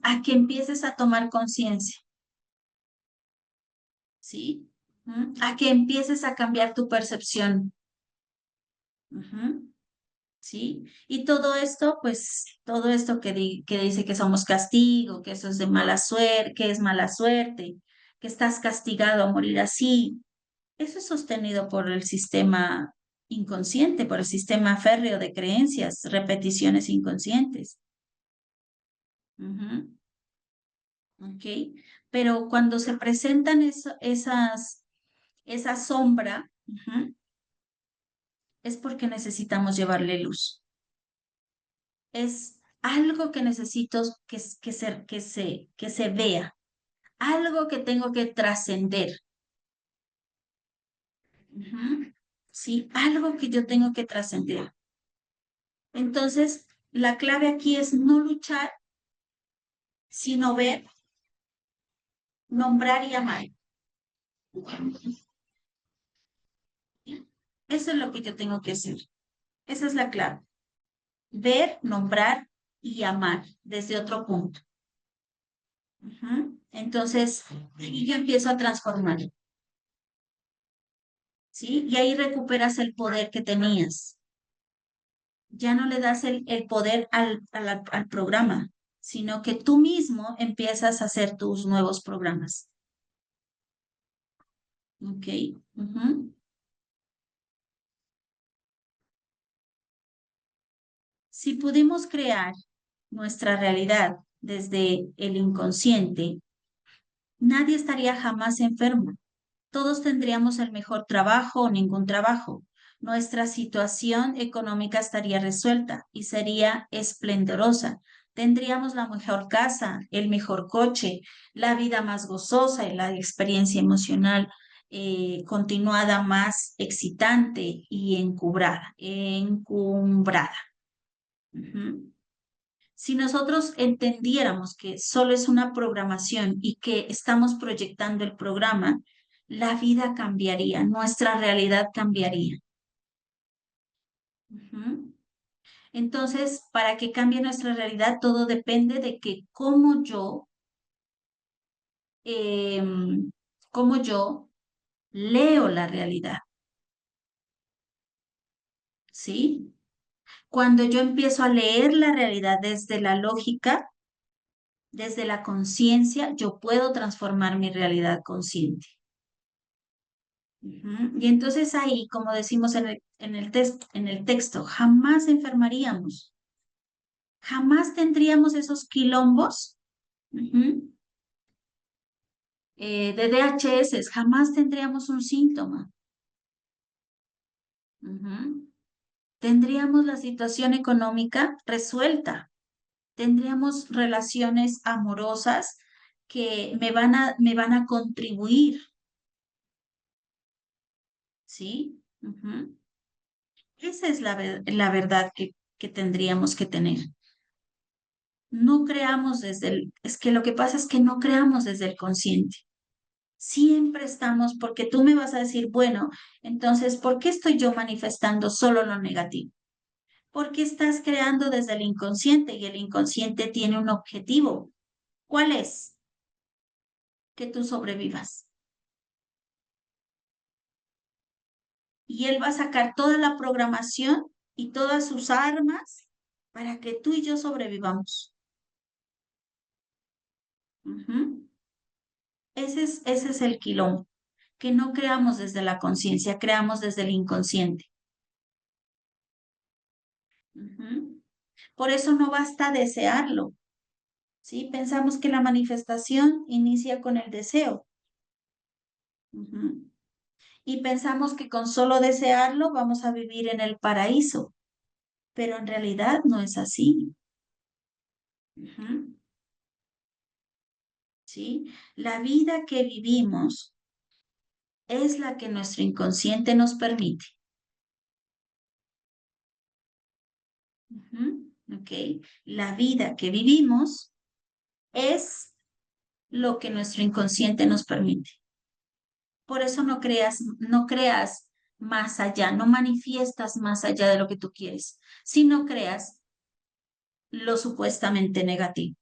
a que empieces a tomar conciencia, ¿sí? A que empieces a cambiar tu percepción, ujú, ¿sí? Y todo esto, pues, todo esto que dice que somos castigo, que eso es de mala suerte, que es mala suerte, que estás castigado a morir así, eso es sostenido por el sistema inconsciente, por el sistema férreo de creencias, repeticiones inconscientes. Ujú, ¿ok? Pero cuando se presentan esa sombra, es porque necesitamos llevarle luz. Es algo que necesito que se vea, algo que tengo que trascender. Ujú. Sí, algo que yo tengo que trascender. Entonces, la clave aquí es no luchar, sino ver, nombrar y amar. Eso es lo que yo tengo que hacer. Esa es la clave. Ver, nombrar y amar desde otro punto. Ujú. Entonces, y yo empiezo a transformar, ¿sí? Y ahí recuperas el poder que tenías. Ya no le das el poder al programa, sino que tú mismo empiezas a hacer tus nuevos programas. ¿Ok? Ujú. Si pudimos crear nuestra realidad desde el inconsciente, nadie estaría jamás enfermo. Todos tendríamos el mejor trabajo o ningún trabajo. Nuestra situación económica estaría resuelta y sería esplendorosa. Tendríamos la mejor casa, el mejor coche, la vida más gozosa y la experiencia emocional continuada más excitante y encumbrada. Ujú. Si nosotros entendiéramos que solo es una programación y que estamos proyectando el programa, la vida cambiaría, nuestra realidad cambiaría. Ujú. Entonces, para que cambie nuestra realidad, todo depende de que cómo yo leo la realidad, ¿sí? Cuando yo empiezo a leer la realidad desde la lógica, desde la conciencia, yo puedo transformar mi realidad consciente. Ujú. Y entonces ahí, como decimos en el texto, jamás enfermaríamos, jamás tendríamos esos quilombos ujú, de DHS, jamás tendríamos un síntoma. Ujú. Tendríamos la situación económica resuelta, tendríamos relaciones amorosas que me van a contribuir, ¿sí? Ujú. Esa es la verdad que tendríamos que tener. No creamos desde es que lo que pasa es que no creamos desde el consciente. Siempre estamos, porque tú me vas a decir, bueno, entonces, ¿por qué estoy yo manifestando solo lo negativo? Porque estás creando desde el inconsciente y el inconsciente tiene un objetivo. ¿Cuál es? Que tú sobrevivas. Y él va a sacar toda la programación y todas sus armas para que tú y yo sobrevivamos. Ujú. Ese es el quilombo, que no creamos desde la conciencia, creamos desde el inconsciente. Ujú. Por eso no basta desearlo, ¿sí? Pensamos que la manifestación inicia con el deseo. Ujú. Y pensamos que con solo desearlo vamos a vivir en el paraíso, pero en realidad no es así. Ujú. ¿Sí? La vida que vivimos es la que nuestro inconsciente nos permite. Ujú. ¿Ok? La vida que vivimos es lo que nuestro inconsciente nos permite. Por eso no creas más allá, no manifiestas más allá de lo que tú quieres, sino creas lo supuestamente negativo,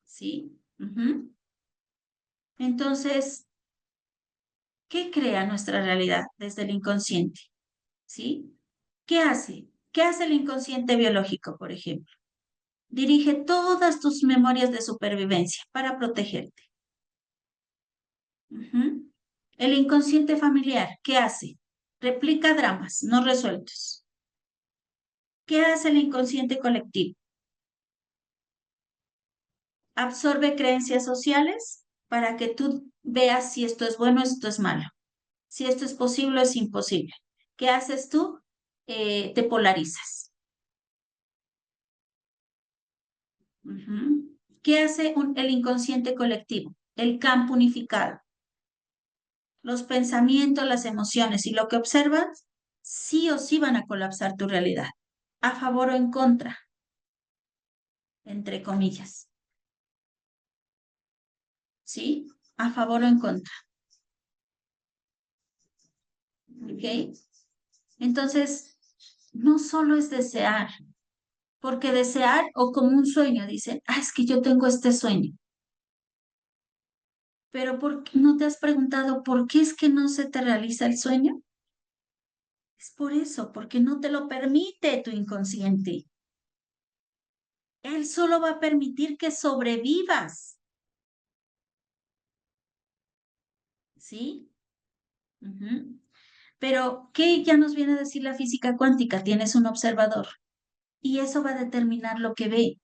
¿sí? Ujú. Entonces, ¿qué crea nuestra realidad desde el inconsciente? ¿Sí? ¿Qué hace? ¿Qué hace el inconsciente biológico, por ejemplo? Dirige todas tus memorias de supervivencia para protegerte. Ujú. El inconsciente familiar, ¿qué hace? Replica dramas no resueltos. ¿Qué hace el inconsciente colectivo? Absorbe creencias sociales para que tú veas si esto es bueno o esto es malo, si esto es posible o es imposible. ¿Qué haces tú? Te polarizas. Ujú. ¿Qué hace el inconsciente colectivo? El campo unificado. Los pensamientos, las emociones y lo que observas, sí o sí van a colapsar tu realidad, a favor o en contra, entre comillas, ¿sí? A favor o en contra, ¿ok? Entonces, no solo es desear, porque desear o como un sueño, dicen, ah, es que yo tengo este sueño, pero ¿por qué no te has preguntado por qué es que no se te realiza el sueño? Es por eso, porque no te lo permite tu inconsciente. Él solo va a permitir que sobrevivas, ¿sí? Ujú. Pero, ¿qué ya nos viene a decir la física cuántica? Tienes un observador y eso va a determinar lo que ve.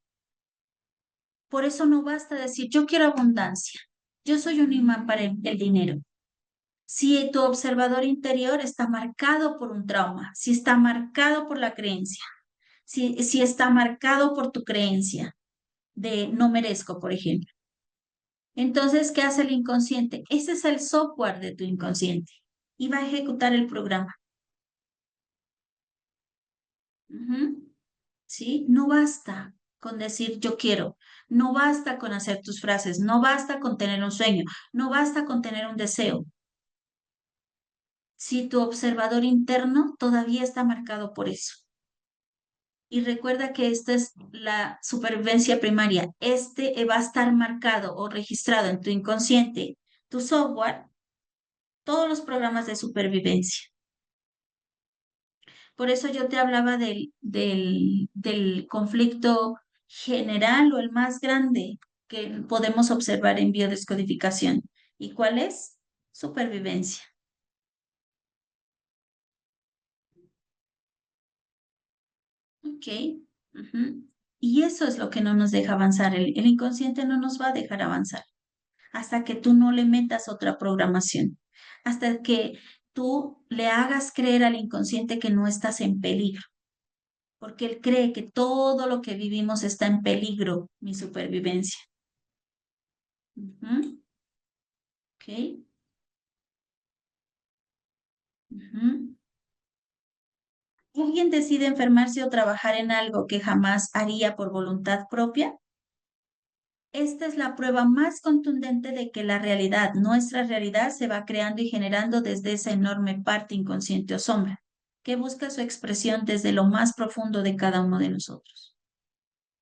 Por eso no basta decir, yo quiero abundancia, yo soy un imán para el dinero. Si tu observador interior está marcado por un trauma, si está marcado por la creencia, si está marcado por tu creencia de no merezco, por ejemplo. Entonces, ¿qué hace el inconsciente? Ese es el software de tu inconsciente y va a ejecutar el programa. Ujú. ¿Sí? No basta con decir yo quiero, no basta con hacer tus frases, no basta con tener un sueño, no basta con tener un deseo. Si tu observador interno todavía está marcado por eso. Y recuerda que esta es la supervivencia primaria. Este va a estar marcado o registrado en tu inconsciente, tu software, todos los programas de supervivencia. Por eso yo te hablaba del conflicto general o el más grande que podemos observar en biodescodificación. ¿Y cuál es? Supervivencia. Ok. Ujú. Y eso es lo que no nos deja avanzar. El inconsciente no nos va a dejar avanzar hasta que tú no le metas otra programación, hasta que tú le hagas creer al inconsciente que no estás en peligro, porque él cree que todo lo que vivimos está en peligro, mi supervivencia. Ujú. Ok. Ujú. ¿Alguien decide enfermarse o trabajar en algo que jamás haría por voluntad propia? Esta es la prueba más contundente de que la realidad, nuestra realidad, se va creando y generando desde esa enorme parte inconsciente o sombra, que busca su expresión desde lo más profundo de cada uno de nosotros.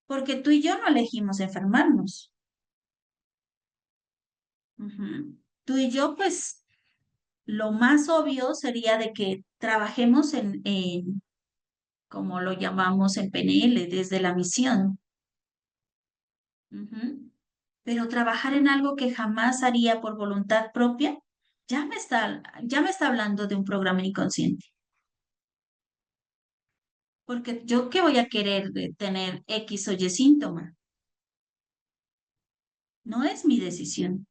Porque tú y yo no elegimos enfermarnos. Ujú. Tú y yo, pues, lo más obvio sería de que trabajemos como lo llamamos en PNL, desde la misión. Ujú. Pero trabajar en algo que jamás haría por voluntad propia, ya me está hablando de un programa inconsciente. Porque yo qué voy a querer de tener X o Y síntoma, no es mi decisión.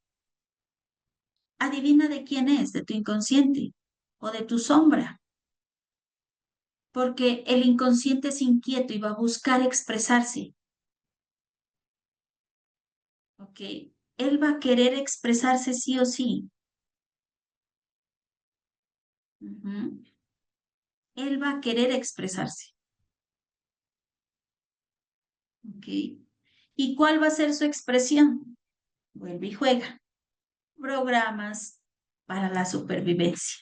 Adivina de quién es, de tu inconsciente o de tu sombra, porque el inconsciente es inquieto y va a buscar expresarse, ¿ok? Él va a querer expresarse sí o sí. Ujú. Él va a querer expresarse, ¿ok? ¿Y cuál va a ser su expresión? Vuelve y juega. Programas para la supervivencia.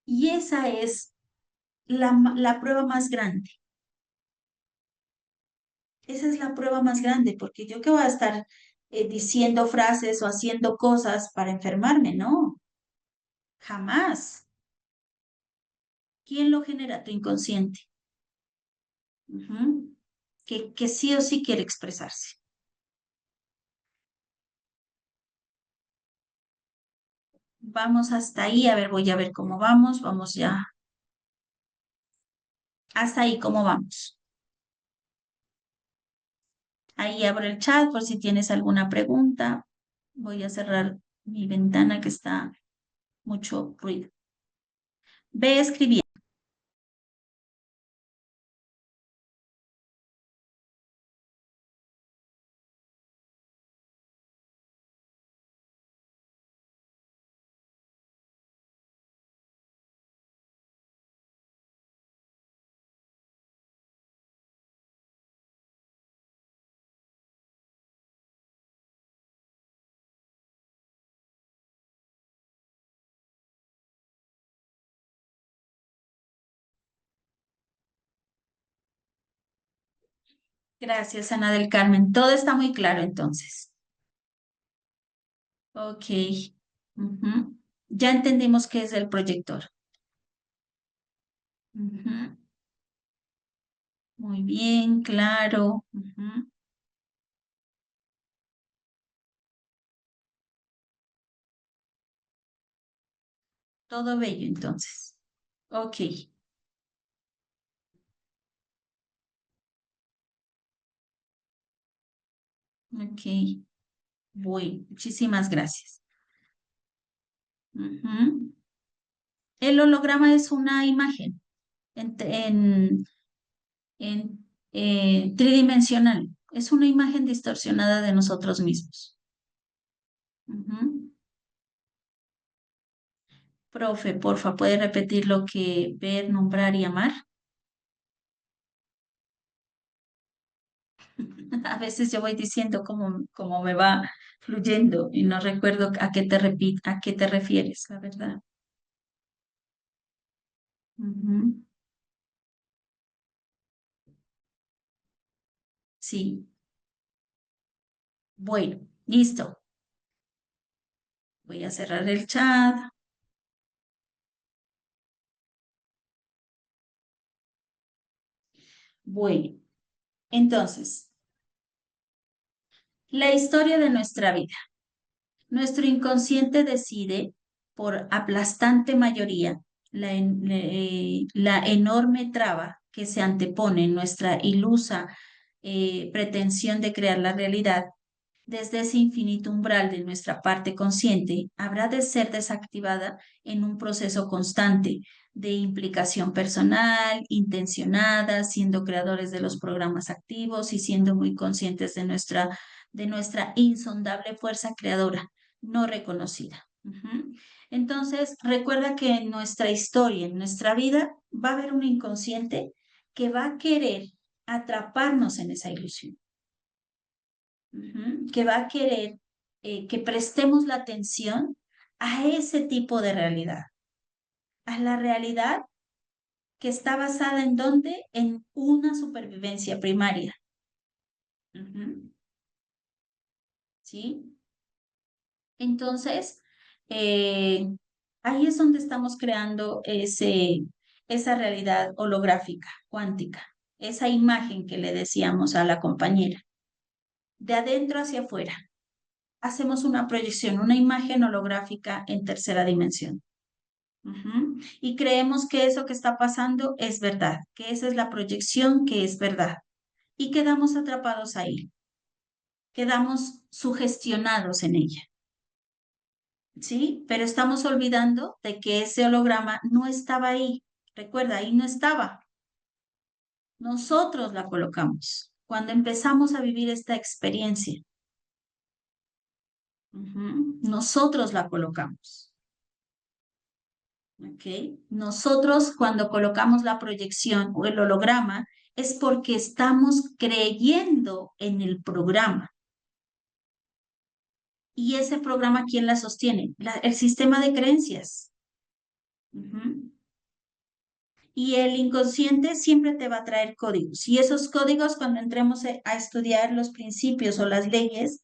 Y esa es la prueba más grande. Esa es la prueba más grande, porque yo que voy a estar diciendo frases o haciendo cosas para enfermarme, no, jamás. ¿Quién lo genera? Tu inconsciente. Ujú. Que sí o sí quiere expresarse. Vamos hasta ahí, a ver, voy a ver cómo vamos, vamos ya. Hasta ahí, ¿cómo vamos? Ahí abro el chat por si tienes alguna pregunta. Voy a cerrar mi ventana que está mucho ruido. Ve escribiendo. Gracias, Ana del Carmen. Todo está muy claro entonces. Ok. Ujú. Ya entendimos qué es el proyector. Ujú. Muy bien, claro. Ujú. Todo bello entonces. Ok, ok. Voy. Muchísimas gracias. Ujú. El holograma es una imagen en tridimensional. Es una imagen distorsionada de nosotros mismos. Ujú. Profe, porfa, ¿puede repetir lo que ver, nombrar y amar? A veces yo voy diciendo cómo me va fluyendo y no recuerdo a qué te refieres, la verdad. Ujú. Sí, bueno, listo. Voy a cerrar el chat. Bueno, entonces, la historia de nuestra vida. Nuestro inconsciente decide, por aplastante mayoría, la enorme traba que se antepone en nuestra ilusa pretensión de crear la realidad. Desde ese infinito umbral de nuestra parte consciente, habrá de ser desactivada en un proceso constante de implicación personal, intencionada, siendo creadores de los programas activos y siendo muy conscientes de nuestra insondable fuerza creadora no reconocida. Ujú. Entonces, recuerda que en nuestra historia, en nuestra vida, va a haber un inconsciente que va a querer atraparnos en esa ilusión. Ujú. Que va a querer que prestemos la atención a ese tipo de realidad, a la realidad que está basada en dónde, en una supervivencia primaria. Ujú. ¿Sí? Entonces, eh, ahí es donde estamos creando esa realidad holográfica, cuántica, esa imagen que le decíamos a la compañera, de adentro hacia afuera. Hacemos una proyección, una imagen holográfica en tercera dimensión. Ujú. Y creemos que eso que está pasando es verdad, que esa es la proyección que es verdad. Y quedamos atrapados ahí, quedamos sugestionados en ella. ¿Sí? Pero estamos olvidando de que ese holograma no estaba ahí. Recuerda, ahí no estaba. Nosotros la colocamos cuando empezamos a vivir esta experiencia. Ujú. Nosotros la colocamos. ¿Ok? Nosotros cuando colocamos la proyección o el holograma es porque estamos creyendo en el programa. ¿Y ese programa quién la sostiene? El sistema de creencias. Ujú. Y el inconsciente siempre te va a traer códigos. Y esos códigos, cuando entremos a estudiar los principios o las leyes,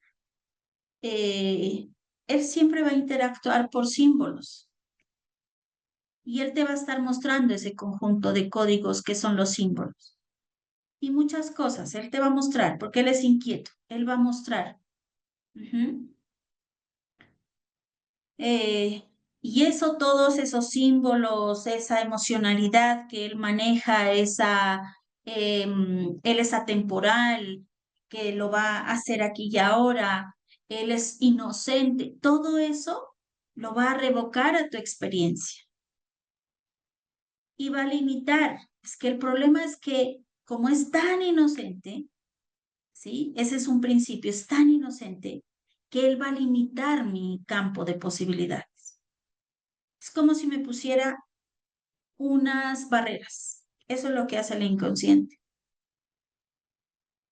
eh, él siempre va a interactuar por símbolos. Y él te va a estar mostrando ese conjunto de códigos que son los símbolos. Y muchas cosas, él te va a mostrar, porque él es inquieto, él va a mostrar. Ujú. Eh, y eso, todos esos símbolos, esa emocionalidad que él maneja, él es atemporal, que lo va a hacer aquí y ahora, él es inocente, todo eso lo va a revocar a tu experiencia y va a limitar. Es que el problema es que como es tan inocente, ¿sí? Ese es un principio, es tan inocente que él va a limitar mi campo de posibilidades. Es como si me pusiera unas barreras. Eso es lo que hace el inconsciente.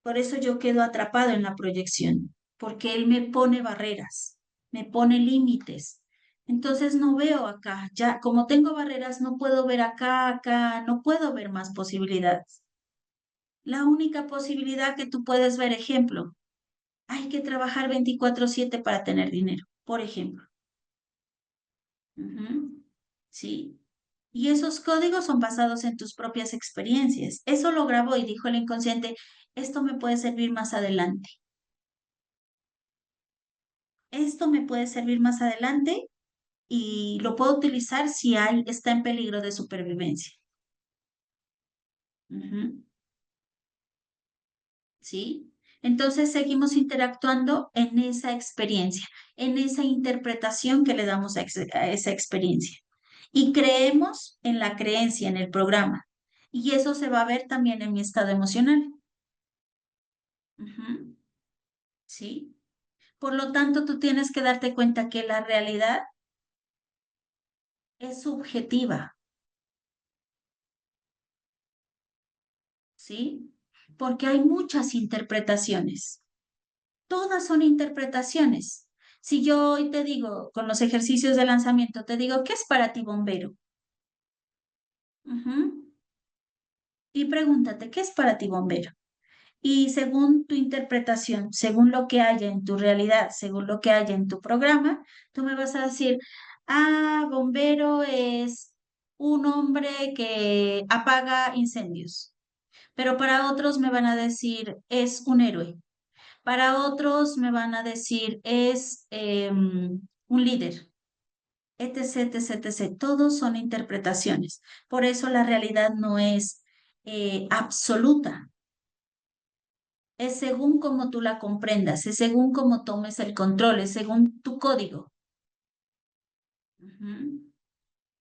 Por eso yo quedo atrapado en la proyección, porque él me pone barreras, me pone límites. Entonces no veo acá, ya como tengo barreras, no puedo ver acá, acá, no puedo ver más posibilidades. La única posibilidad que tú puedes ver, ejemplo, hay que trabajar 24/7 para tener dinero, por ejemplo. Ujú. ¿Sí? Y esos códigos son basados en tus propias experiencias. Eso lo grabó y dijo el inconsciente, esto me puede servir más adelante. Esto me puede servir más adelante y lo puedo utilizar si está en peligro de supervivencia. Ujú. ¿Sí? Entonces seguimos interactuando en esa experiencia, en esa interpretación que le damos a esa experiencia. Y creemos en la creencia, en el programa. Y eso se va a ver también en mi estado emocional. Ujú. ¿Sí? Por lo tanto, tú tienes que darte cuenta que la realidad es subjetiva, ¿sí? Porque hay muchas interpretaciones. Todas son interpretaciones. Si yo hoy te digo, con los ejercicios de lanzamiento, te digo, ¿qué es para ti bombero? Ujú. Y pregúntate, ¿qué es para ti bombero? Y según tu interpretación, según lo que haya en tu realidad, según lo que haya en tu programa, tú me vas a decir, ah, bombero es un hombre que apaga incendios. Pero para otros me van a decir, es un héroe. Para otros me van a decir, es un líder, etc., etc., etc. Todos son interpretaciones. Por eso la realidad no es absoluta. Es según cómo tú la comprendas, es según cómo tomes el control, es según tu código. Ujú.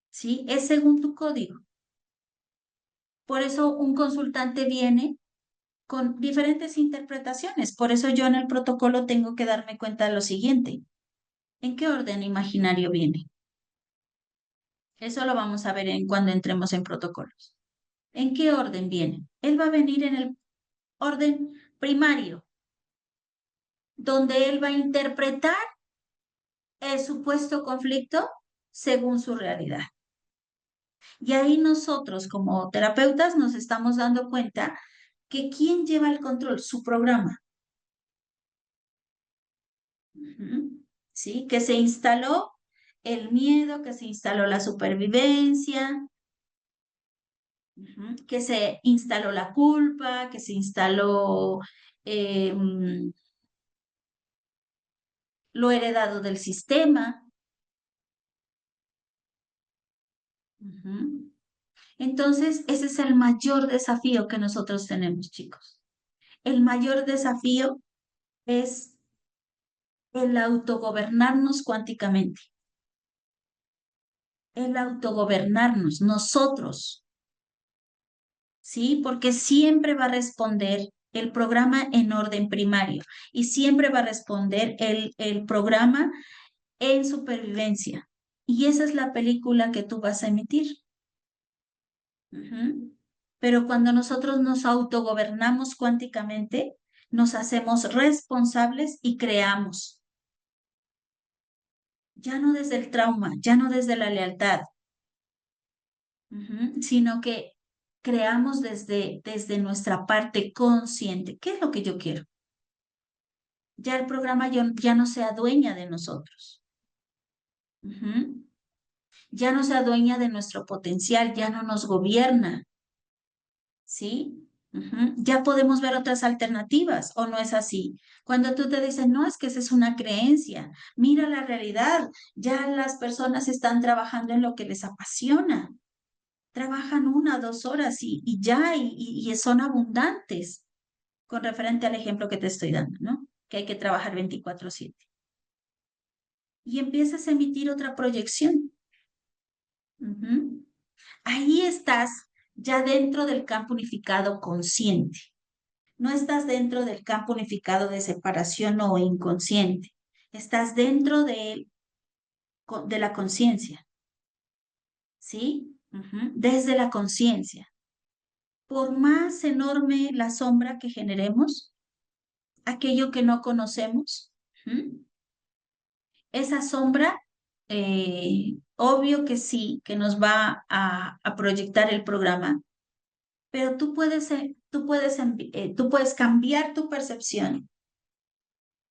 ¿Sí? Es según tu código. Por eso un consultante viene con diferentes interpretaciones. Por eso yo en el protocolo tengo que darme cuenta de lo siguiente. ¿En qué orden imaginario viene? Eso lo vamos a ver cuando entremos en protocolos. ¿En qué orden viene? Él va a venir en el orden primario, donde él va a interpretar el supuesto conflicto según su realidad. Y ahí nosotros como terapeutas nos estamos dando cuenta que ¿quién lleva el control? Su programa. ¿Sí? Que se instaló el miedo, que se instaló la supervivencia, que se instaló la culpa, que se instaló eh, lo heredado del sistema. Entonces, ese es el mayor desafío que nosotros tenemos, chicos. El mayor desafío es el autogobernarnos cuánticamente, el autogobernarnos nosotros, ¿sí? Porque siempre va a responder el programa en orden primario y siempre va a responder el programa en supervivencia. Y esa es la película que tú vas a emitir. Pero cuando nosotros nos autogobernamos cuánticamente, nos hacemos responsables y creamos, ya no desde el trauma, ya no desde la lealtad, sino que creamos desde nuestra parte consciente. ¿Qué es lo que yo quiero? Ya el programa ya no se adueña de nosotros. Ya no se adueña de nuestro potencial, ya no nos gobierna, ¿sí? Ya podemos ver otras alternativas, ¿o no es así? Cuando tú te dices, no, es que esa es una creencia, mira la realidad, ya las personas están trabajando en lo que les apasiona, trabajan 1 o 2 horas y ya, y son abundantes, con referente al ejemplo que te estoy dando, ¿no? Que hay que trabajar 24/7. Y empiezas a emitir otra proyección. Ahí estás ya dentro del campo unificado consciente. No estás dentro del campo unificado de separación o inconsciente. Estás dentro de la conciencia, ¿sí? Desde la conciencia. Por más enorme la sombra que generemos, aquello que no conocemos, esa sombra, obvio que sí, que nos va a proyectar el programa, pero tú puedes cambiar tu percepción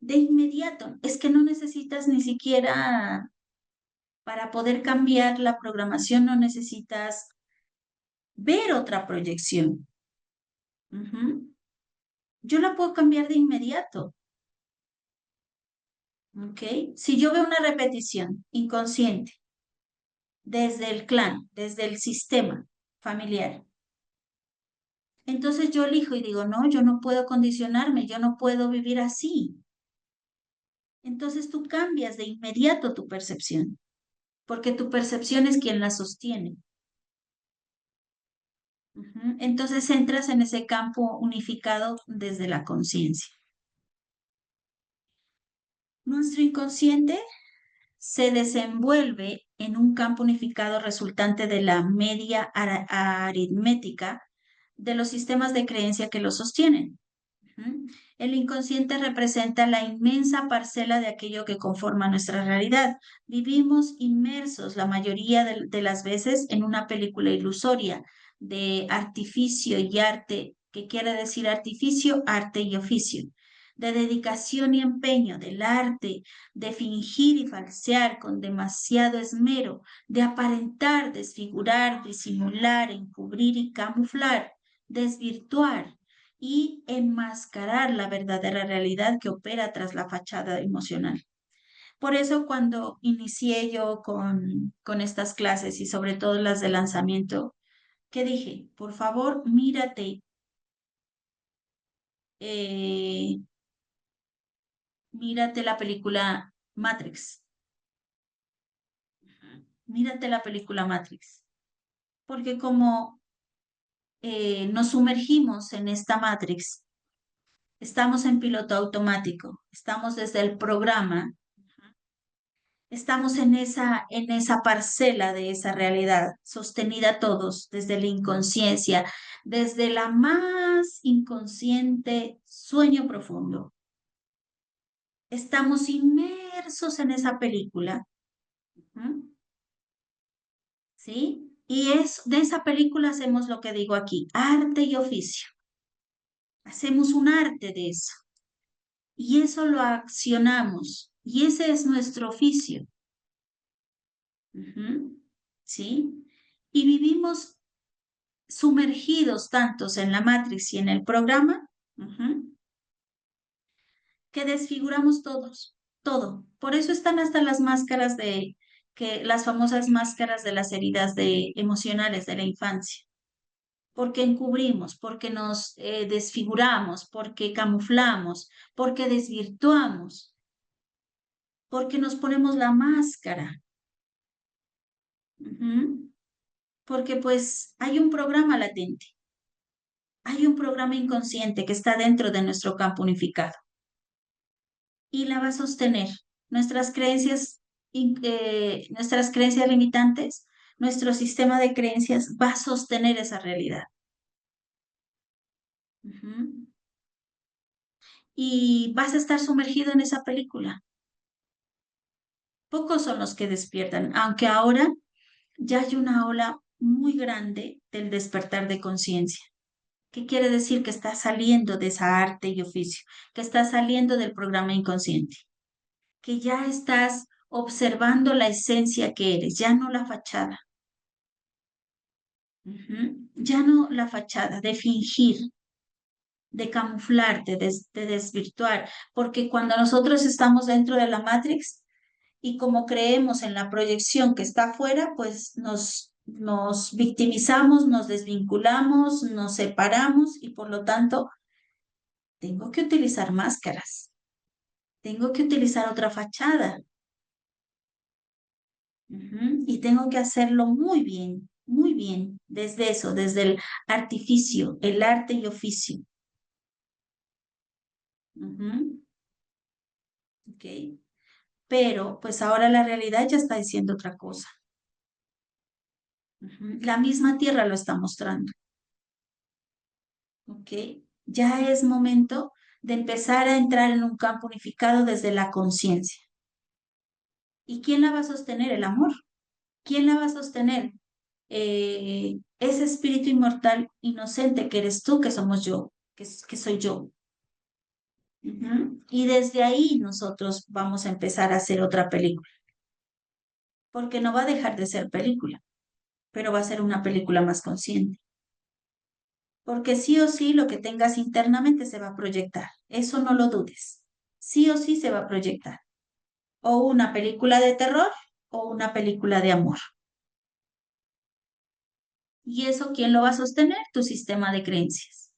de inmediato. Es que no necesitas ni siquiera, para poder cambiar la programación, no necesitas ver otra proyección. Yo la puedo cambiar de inmediato. ¿Ok? Si yo veo una repetición inconsciente desde el clan, desde el sistema familiar, entonces yo elijo y digo, no, yo no puedo condicionarme, yo no puedo vivir así. Entonces tú cambias de inmediato tu percepción, porque tu percepción es quien la sostiene. Entonces entras en ese campo unificado desde la conciencia. Nuestro inconsciente se desenvuelve en un campo unificado resultante de la media aritmética de los sistemas de creencia que lo sostienen. El inconsciente representa la inmensa parcela de aquello que conforma nuestra realidad. Vivimos inmersos la mayoría de las veces en una película ilusoria de artificio y arte, que quiere decir artificio, arte y oficio, de dedicación y empeño del arte, de fingir y falsear con demasiado esmero, de aparentar, desfigurar, disimular, encubrir y camuflar, desvirtuar y enmascarar la verdadera realidad que opera tras la fachada emocional. Por eso cuando inicié yo con estas clases y sobre todo las de lanzamiento, ¿qué dije? Por favor, eh, mírate la película Matrix. Mírate la película Matrix. Porque como nos sumergimos en esta Matrix, estamos en piloto automático, estamos desde el programa Estamos en esa parcela de esa realidad, sostenida todos desde la inconsciencia, desde la más inconsciente sueño profundo. Estamos inmersos en esa película, ¿m? ¿Sí? Y es de esa película hacemos lo que digo aquí, arte y oficio. Hacemos un arte de eso y eso lo accionamos y ese es nuestro oficio. Ujú. ¿Sí? Y vivimos sumergidos tantos en la Matrix y en el programa, ujú, que desfiguramos todos, todo. Por eso están hasta las máscaras que las famosas máscaras de las heridas emocionales de la infancia. Porque encubrimos, porque nos desfiguramos, porque camuflamos, porque desvirtuamos, porque nos ponemos la máscara. Ujú. Porque pues hay un programa latente, hay un programa inconsciente que está dentro de nuestro campo unificado y la va a sostener. Nuestras creencias, nuestras creencias limitantes, nuestro sistema de creencias va a sostener esa realidad. Ujú. Y vas a estar sumergido en esa película. Pocos son los que despiertan, aunque ahora ya hay una ola muy grande del despertar de conciencia. ¿Qué quiere decir? Que estás saliendo de esa arte y oficio, que estás saliendo del programa inconsciente, que ya estás observando la esencia que eres, ya no la fachada. Ujú. Ya no la fachada de fingir, de camuflarte, de desvirtuar, porque cuando nosotros estamos dentro de la Matrix y como creemos en la proyección que está afuera, pues nos victimizamos, nos desvinculamos, nos separamos y por lo tanto tengo que utilizar máscaras, tengo que utilizar otra fachada. Ujú. Y tengo que hacerlo muy bien, desde eso, desde el artificio, el arte y oficio. Ujú. ¿Ok? Pero pues ahora la realidad ya está diciendo otra cosa. Ujú. La misma tierra lo está mostrando. ¿Ok? Ya es momento de empezar a entrar en un campo unificado desde la conciencia. ¿Y quién la va a sostener? El amor. ¿Quién la va a sostener? Ese espíritu inmortal, inocente que eres tú, que somos yo, que soy yo. Ujú. Y desde ahí nosotros vamos a empezar a hacer otra película, porque no va a dejar de ser película, pero va a ser una película más consciente. Porque sí o sí lo que tengas internamente se va a proyectar. Eso no lo dudes. Sí o sí se va a proyectar. O una película de terror o una película de amor. ¿Y eso quién lo va a sostener? Tu sistema de creencias.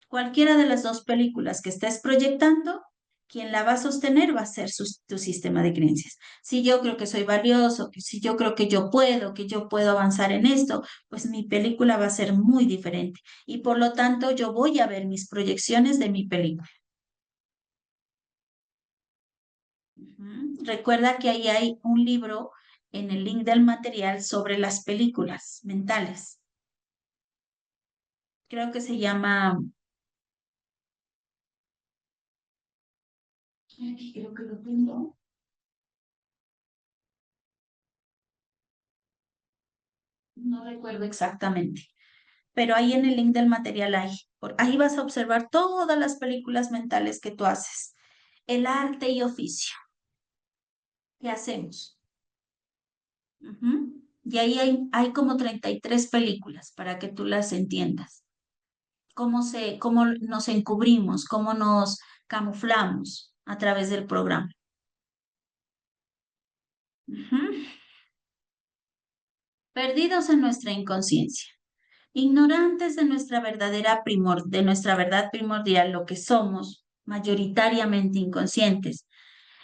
Cualquiera de las dos películas que estés proyectando, quien la va a sostener va a ser tu sistema de creencias. Si yo creo que soy valioso, que si yo creo que yo puedo avanzar en esto, pues mi película va a ser muy diferente. Y por lo tanto, yo voy a ver mis proyecciones de mi película. Ujú. Recuerda que ahí hay un libro en el link del material sobre las películas mentales. Creo que se llama, aquí creo que lo tengo, no recuerdo exactamente, pero ahí en el link del material hay. Ahí vas a observar todas las películas mentales que tú haces, el arte y oficio que hacemos. Ujú. Y ahí hay como 33 películas para que tú las entiendas. Cómo nos encubrimos, cómo nos camuflamos a través del programa. Ujú. Perdidos en nuestra inconsciencia, ignorantes de de nuestra verdad primordial, lo que somos, mayoritariamente inconscientes,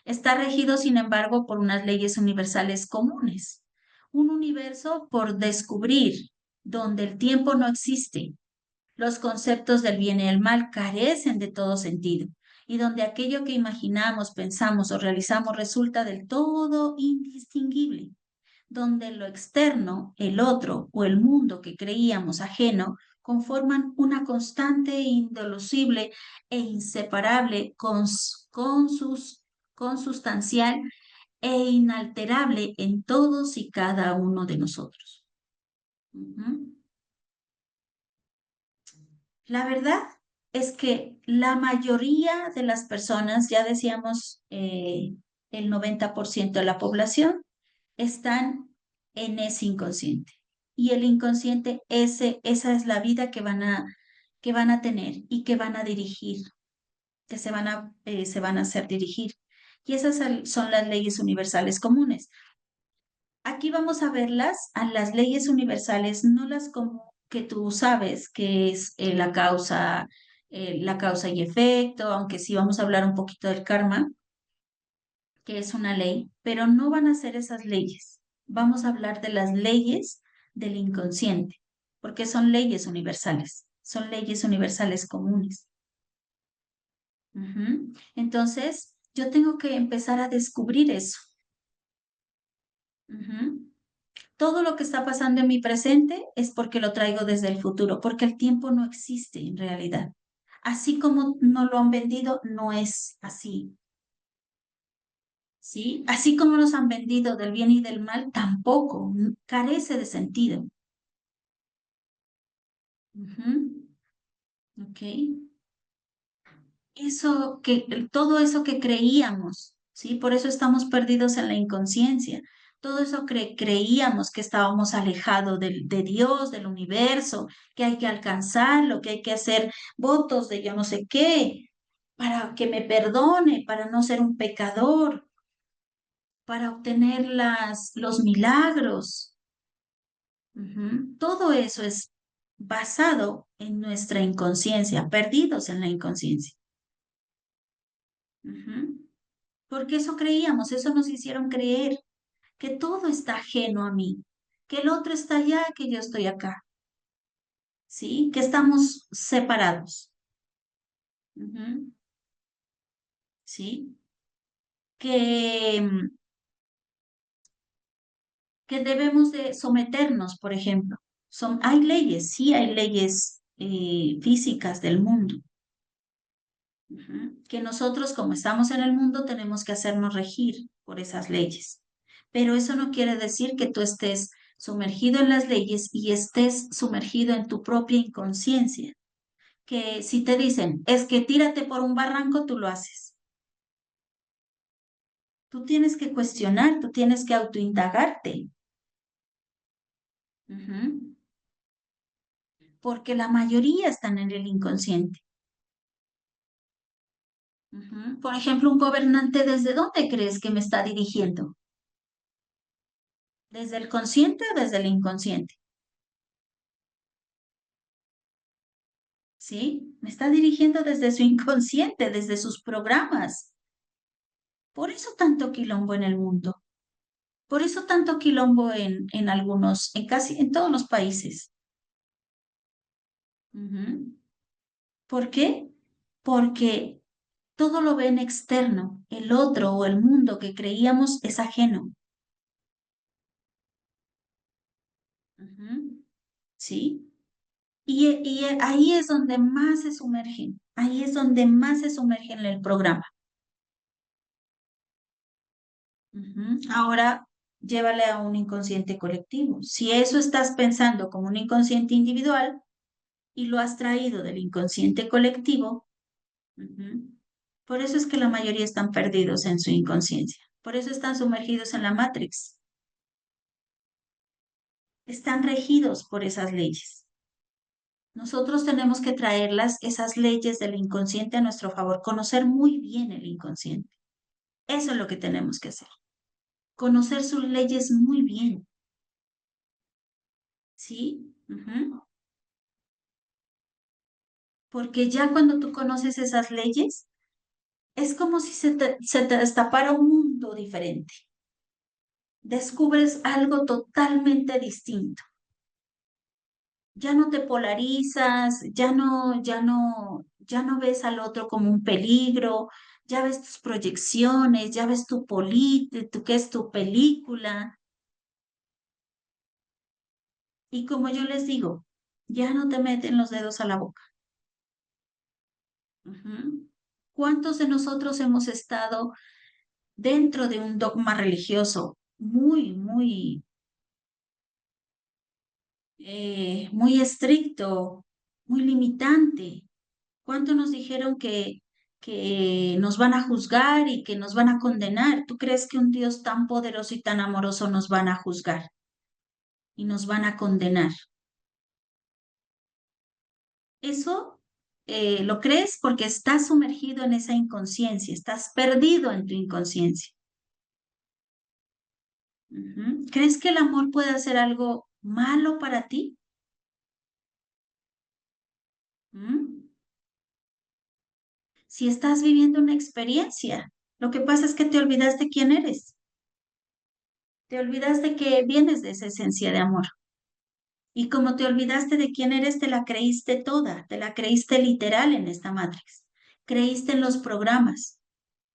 está regido, sin embargo, por unas leyes universales comunes. Un universo por descubrir, donde el tiempo no existe. Los conceptos del bien y el mal carecen de todo sentido y donde aquello que imaginamos, pensamos o realizamos resulta del todo indistinguible, donde lo externo, el otro o el mundo que creíamos ajeno, conforman una constante e indolucible e inseparable consustancial e inalterable en todos y cada uno de nosotros. Ujú. La verdad es que la mayoría de las personas, ya decíamos, el 90% de la población, están en ese inconsciente. Y el inconsciente, esa es la vida que van a tener y que van a dirigir, que se van a hacer dirigir. Y esas son las leyes universales comunes. Aquí vamos a verlas, a las leyes universales, no las como que tú sabes, que es la causa y efecto, aunque sí vamos a hablar un poquito del karma, que es una ley, pero no van a ser esas leyes. Vamos a hablar de las leyes del inconsciente, porque son leyes universales comunes. Ujú. Entonces, yo tengo que empezar a descubrir eso. Ujú. Todo lo que está pasando en mi presente es porque lo traigo desde el futuro, porque el tiempo no existe en realidad. Así como no lo han vendido, no es así, ¿sí? Así como nos han vendido del bien y del mal, tampoco, carece de sentido. Ujú. Ok. Todo eso que creíamos, ¿sí? Por eso estamos perdidos en la inconsciencia. Todo eso que creíamos que estábamos alejados de Dios, del universo, que hay que alcanzarlo, que hay que hacer votos de yo no sé qué, para que me perdone, para no ser un pecador, para obtener los milagros. Ujú. Todo eso es basado en nuestra inconsciencia, perdidos en la inconsciencia. Ujú. Porque eso creíamos, eso nos hicieron creer, que todo está ajeno a mí, que el otro está allá, que yo estoy acá, ¿sí? Que estamos separados, ujú, ¿sí? Que, que debemos de someternos, por ejemplo. Hay leyes, sí hay leyes físicas del mundo, ujú, que nosotros, como estamos en el mundo, tenemos que hacernos regir por esas leyes. Pero eso no quiere decir que tú estés sumergido en las leyes y estés sumergido en tu propia inconsciencia. Que si te dicen, es que tírate por un barranco, tú lo haces. Tú tienes que cuestionar, tú tienes que autoindagarte. Ujú. Porque la mayoría están en el inconsciente. Ujú. Por ejemplo, un gobernante, ¿desde dónde crees que me está dirigiendo? ¿Desde el consciente o desde el inconsciente? ¿Sí? Me está dirigiendo desde su inconsciente, desde sus programas. Por eso tanto quilombo en el mundo. Por eso tanto quilombo en algunos, en casi en todos los países. Ujú. ¿Por qué? Porque todo lo ven externo. El otro o el mundo que creíamos es ajeno. Ujú. ¿Sí? Y ahí es donde más se sumergen. Ahí es donde más se sumergen en el programa. Ujú. Ahora, llévale a un inconsciente colectivo. Si eso estás pensando como un inconsciente individual y lo has traído del inconsciente colectivo, ujú, por eso es que la mayoría están perdidos en su inconsciencia. Por eso están sumergidos en la Matrix. Están regidos por esas leyes. Nosotros tenemos que traerlas, esas leyes del inconsciente a nuestro favor, conocer muy bien el inconsciente. Eso es lo que tenemos que hacer. Conocer sus leyes muy bien, ¿sí? Ujú. Porque ya cuando tú conoces esas leyes, es como si se te destapara un mundo diferente. Descubres algo totalmente distinto. Ya no te polarizas, ya no ves al otro como un peligro, ya ves tus proyecciones, ya ves tu qué es tu película. Y como yo les digo, ya no te meten los dedos a la boca. Ujú. ¿Cuántos de nosotros hemos estado dentro de un dogma religioso muy estricto, muy limitante? ¿Cuánto nos dijeron que nos van a juzgar y que nos van a condenar? ¿Tú crees que un Dios tan poderoso y tan amoroso nos van a juzgar y nos van a condenar? Eso lo crees porque estás sumergido en esa inconsciencia, estás perdido en tu inconsciencia. Ujú. ¿Crees que el amor puede hacer algo malo para ti? ¿Mm? Si estás viviendo una experiencia, lo que pasa es que te olvidas de quién eres, te olvidas de que vienes de esa esencia de amor. Y como te olvidaste de quién eres, te la creíste toda, te la creíste literal en esta Matrix. Creíste en los programas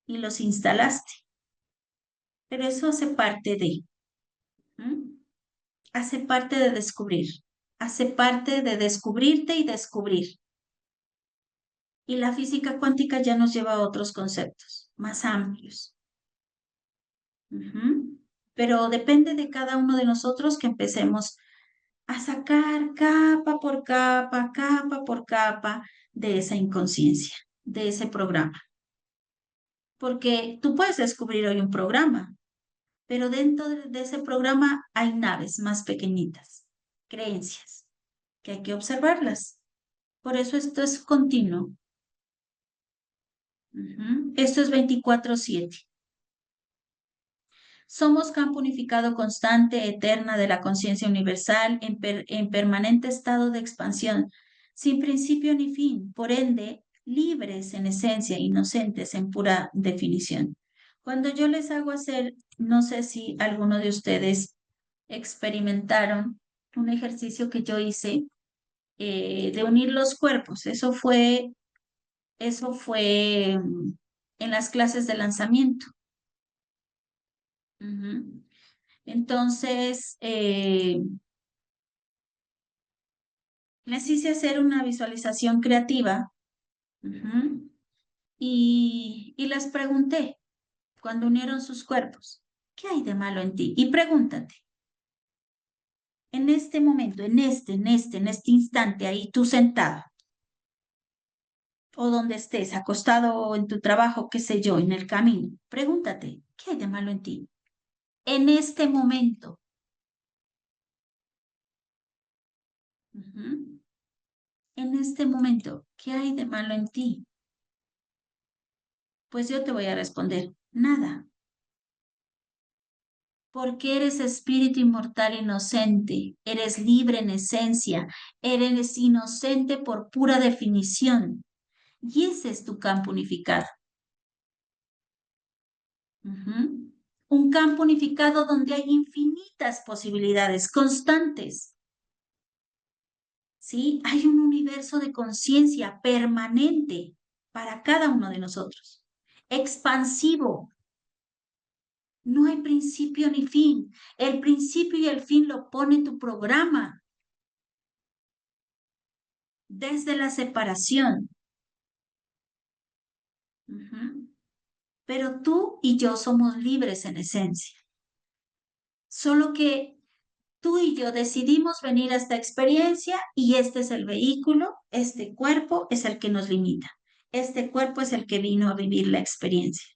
y los instalaste, pero eso hace parte de, ¿mm? Hace parte de descubrir, hace parte de descubrirte y descubrir. Y la física cuántica ya nos lleva a otros conceptos más amplios. Ujú. Pero depende de cada uno de nosotros que empecemos a sacar capa por capa de esa inconsciencia, de ese programa. Porque tú puedes descubrir hoy un programa, pero dentro de ese programa hay naves más pequeñitas, creencias, que hay que observarlas. Por eso esto es continuo. Esto es 24/7. Somos campo unificado constante, eterna de la conciencia universal en permanente estado de expansión, sin principio ni fin, por ende, libres en esencia, inocentes en pura definición. Cuando yo les hago hacer, no sé si alguno de ustedes experimentaron un ejercicio que yo hice de unir los cuerpos. Eso fue en las clases de lanzamiento. Ujú. Entonces, les hice hacer una visualización creativa, ujú, y les pregunté, cuando unieron sus cuerpos, ¿qué hay de malo en ti? Y pregúntate, en este momento, en este instante, ahí tú sentado, o donde estés, acostado en tu trabajo, qué sé yo, en el camino, pregúntate, ¿qué hay de malo en ti? En este momento. Ujú. En este momento, ¿qué hay de malo en ti? Pues yo te voy a responder, nada, porque eres espíritu inmortal inocente, eres libre en esencia, eres inocente por pura definición. Y ese es tu campo unificado. Ujú. Un campo unificado donde hay infinitas posibilidades constantes. ¿Sí? Hay un universo de conciencia permanente para cada uno de nosotros. Expansivo. No hay principio ni fin. El principio y el fin lo pone tu programa desde la separación. Ujú. Pero tú y yo somos libres en esencia. Solo que tú y yo decidimos venir a esta experiencia y este es el vehículo, este cuerpo es el que nos limita. Este cuerpo es el que vino a vivir la experiencia.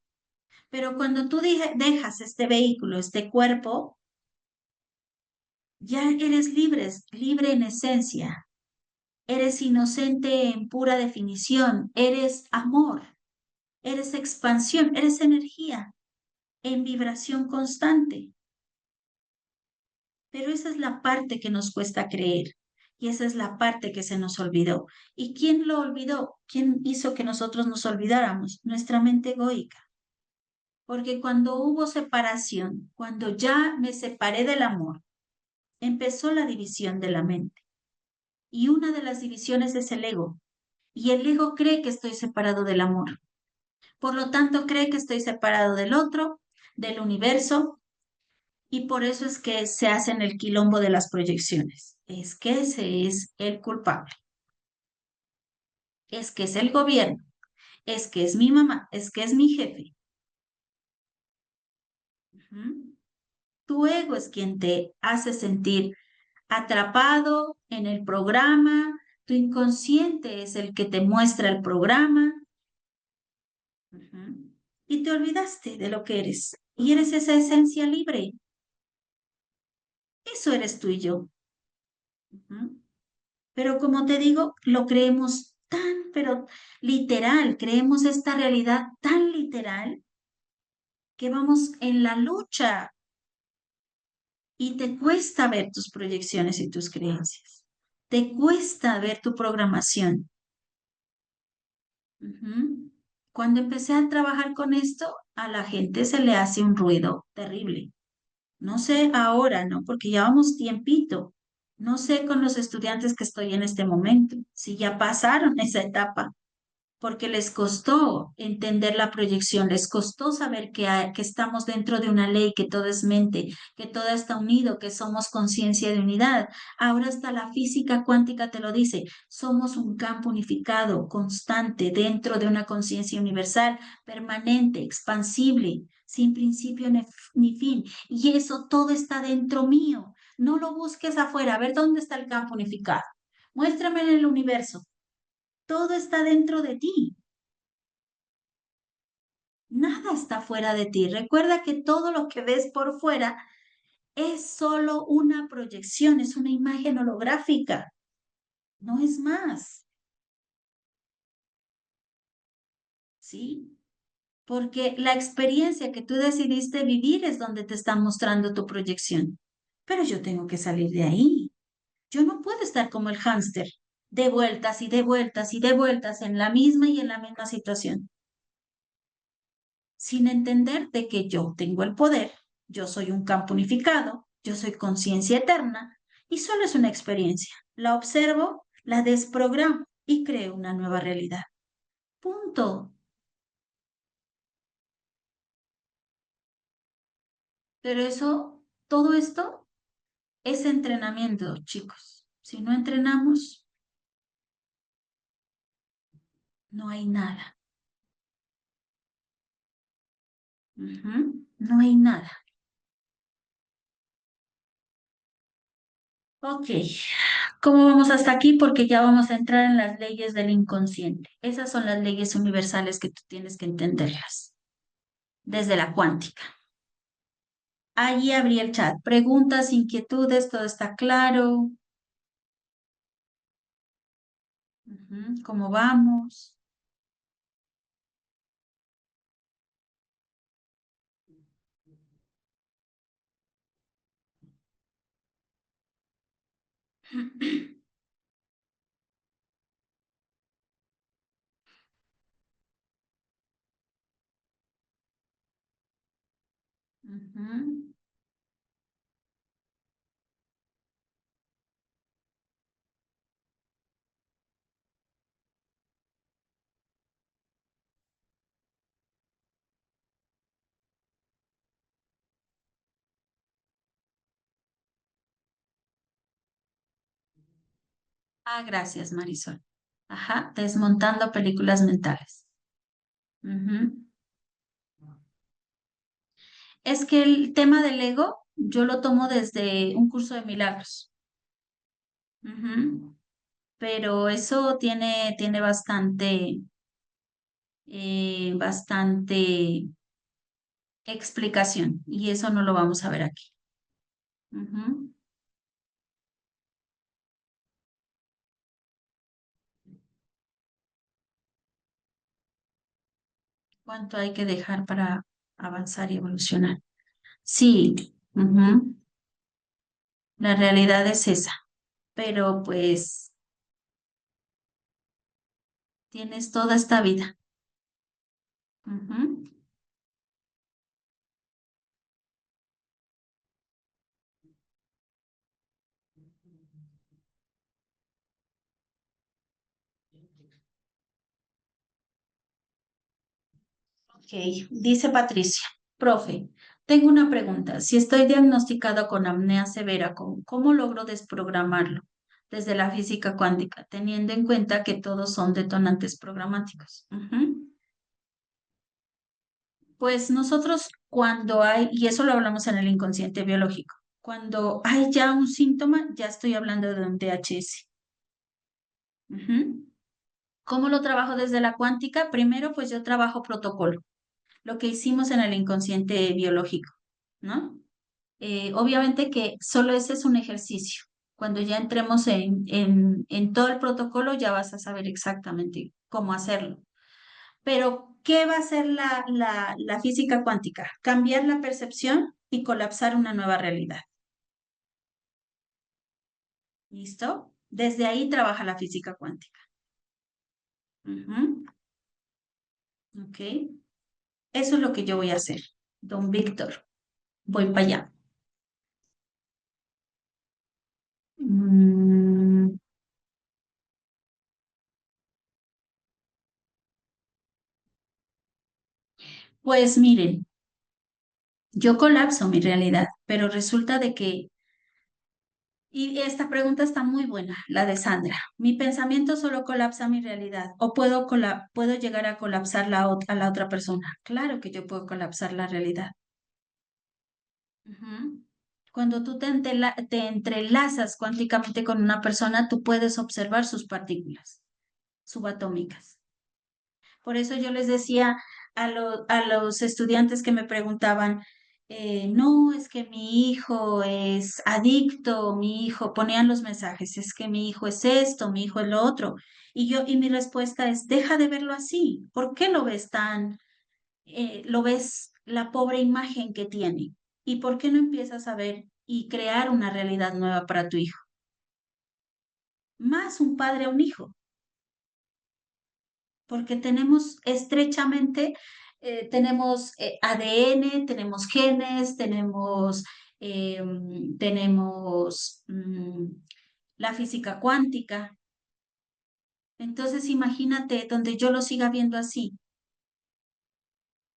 Pero cuando tú dejas este vehículo, este cuerpo, ya eres libre, libre en esencia. Eres inocente en pura definición. Eres amor. Eres expansión. Eres energía en vibración constante. Pero esa es la parte que nos cuesta creer y esa es la parte que se nos olvidó. ¿Y quién lo olvidó? ¿Quién hizo que nosotros nos olvidáramos? Nuestra mente egoica. Porque cuando hubo separación, cuando ya me separé del amor, empezó la división de la mente. Y una de las divisiones es el ego. Y el ego cree que estoy separado del amor. Por lo tanto, cree que estoy separado del otro, del universo, y por eso es que se hacen el quilombo de las proyecciones. Es que ese es el culpable, es que es el gobierno, es que es mi mamá, es que es mi jefe. Ujú. Tu ego es quien te hace sentir atrapado en el programa, tu inconsciente es el que te muestra el programa. Ujú. Y te olvidaste de lo que eres. Y eres esa esencia libre. Eso eres tú y yo. Ujú. Pero como te digo, lo creemos tan, pero literal, creemos esta realidad tan literal que vamos en la lucha y te cuesta ver tus proyecciones y tus creencias. Te cuesta ver tu programación. Ujú. Cuando empecé a trabajar con esto, a la gente se le hace un ruido terrible. No sé ahora, ¿no? Porque llevamos tiempito. No sé con los estudiantes que estoy en este momento, si ya pasaron esa etapa porque les costó entender la proyección, les costó saber que estamos dentro de una ley, que todo es mente, que todo está unido, que somos conciencia de unidad. Ahora hasta la física cuántica te lo dice, somos un campo unificado, constante, dentro de una conciencia universal, permanente, expansible, sin principio ni fin. Y eso todo está dentro mío. No lo busques afuera, a ver dónde está el campo unificado. Muéstrame en el universo. Todo está dentro de ti. Nada está fuera de ti. Recuerda que todo lo que ves por fuera es solo una proyección, es una imagen holográfica, no es más, ¿sí? Porque la experiencia que tú decidiste vivir es donde te está mostrando tu proyección. Pero yo tengo que salir de ahí. Yo no puedo estar como el hámster, de vueltas y de vueltas y de vueltas en la misma y en la misma situación, sin entender de que yo tengo el poder, yo soy un campo unificado, yo soy conciencia eterna y solo es una experiencia. La observo, la desprogramo y creo una nueva realidad. Punto. Pero eso, todo esto es entrenamiento, chicos. Si no entrenamos, no hay nada. Ujú. No hay nada. Ok, ¿cómo vamos hasta aquí? Porque ya vamos a entrar en las leyes del inconsciente. Esas son las leyes universales que tú tienes que entenderlas desde la cuántica. Allí abrí el chat. Preguntas, inquietudes, todo está claro. Ujú. ¿Cómo vamos? Ujú. Ah, gracias, Marisol. Ajá, desmontando películas mentales. Ujú. Es que el tema del ego yo lo tomo desde un curso de milagros. Ujú. Pero eso tiene bastante explicación y eso no lo vamos a ver aquí. Ujú. ¿Cuánto hay que dejar para avanzar y evolucionar? Sí, ujú. La realidad es esa, pero pues tienes toda esta vida. Ujú. Ok, dice Patricia, profe, tengo una pregunta. Si estoy diagnosticado con apnea severa, ¿cómo logro desprogramarlo desde la física cuántica, teniendo en cuenta que todos son detonantes programáticos? Ujú. Pues nosotros cuando hay, y eso lo hablamos en el inconsciente biológico, cuando hay ya un síntoma, ya estoy hablando de un DHS. Ujú. ¿Cómo lo trabajo desde la cuántica? Primero, pues yo trabajo protocolo, lo que hicimos en el inconsciente biológico, ¿no? Obviamente que solo ese es un ejercicio. Cuando ya entremos en todo el protocolo, ya vas a saber exactamente cómo hacerlo. Pero, ¿qué va a hacer la física cuántica? Cambiar la percepción y colapsar una nueva realidad. ¿Listo? Desde ahí trabaja la física cuántica. Ujú. Ok. Eso es lo que yo voy a hacer. Don Víctor, voy para allá. Mm, pues miren, yo colapso mi realidad, pero resulta de que, y esta pregunta está muy buena, la de Sandra. ¿Mi pensamiento solo colapsa mi realidad o puedo llegar a colapsar a la otra persona? Claro que yo puedo colapsar la realidad. Ujú. Cuando tú te entrelazas cuánticamente con una persona, tú puedes observar sus partículas subatómicas. Por eso yo les decía a los estudiantes que me preguntaban, no, es que mi hijo es adicto, mi hijo, ponían los mensajes, es que mi hijo es esto, mi hijo es lo otro. Y mi respuesta es, deja de verlo así. ¿Por qué lo ves lo ves la pobre imagen que tiene? ¿Y por qué no empiezas a ver y crear una realidad nueva para tu hijo? Más un padre a un hijo. Porque tenemos estrechamente, tenemos ADN, tenemos genes, tenemos la física cuántica. Entonces, imagínate donde yo lo siga viendo así.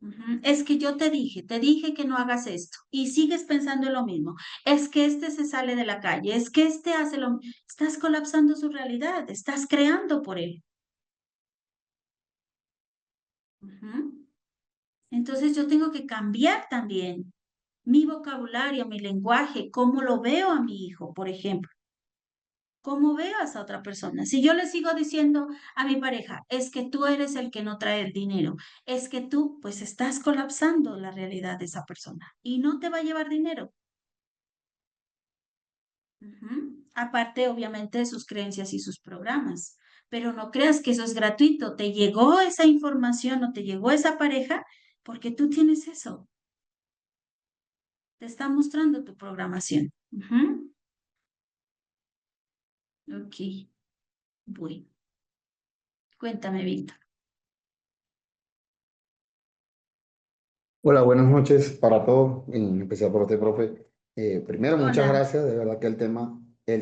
Ujú. Es que yo te dije que no hagas esto y sigues pensando en lo mismo. Es que este se sale de la calle, es que este hace lo mismo. Estás colapsando su realidad, estás creando por él. Ujú. Entonces yo tengo que cambiar también mi vocabulario, mi lenguaje, cómo lo veo a mi hijo, por ejemplo, cómo veo a esa otra persona. Si yo le sigo diciendo a mi pareja, es que tú eres el que no trae el dinero, es que tú, pues estás colapsando la realidad de esa persona y no te va a llevar dinero. Ujú. Aparte, obviamente, de sus creencias y sus programas. Pero no creas que eso es gratuito. Te llegó esa información o te llegó esa pareja porque tú tienes eso. Te está mostrando tu programación. Ujú. Ok, bueno. Cuéntame, Víctor. Hola, buenas noches para todos, en especial para usted, profe. Primero, muchas Hola. gracias, de verdad que el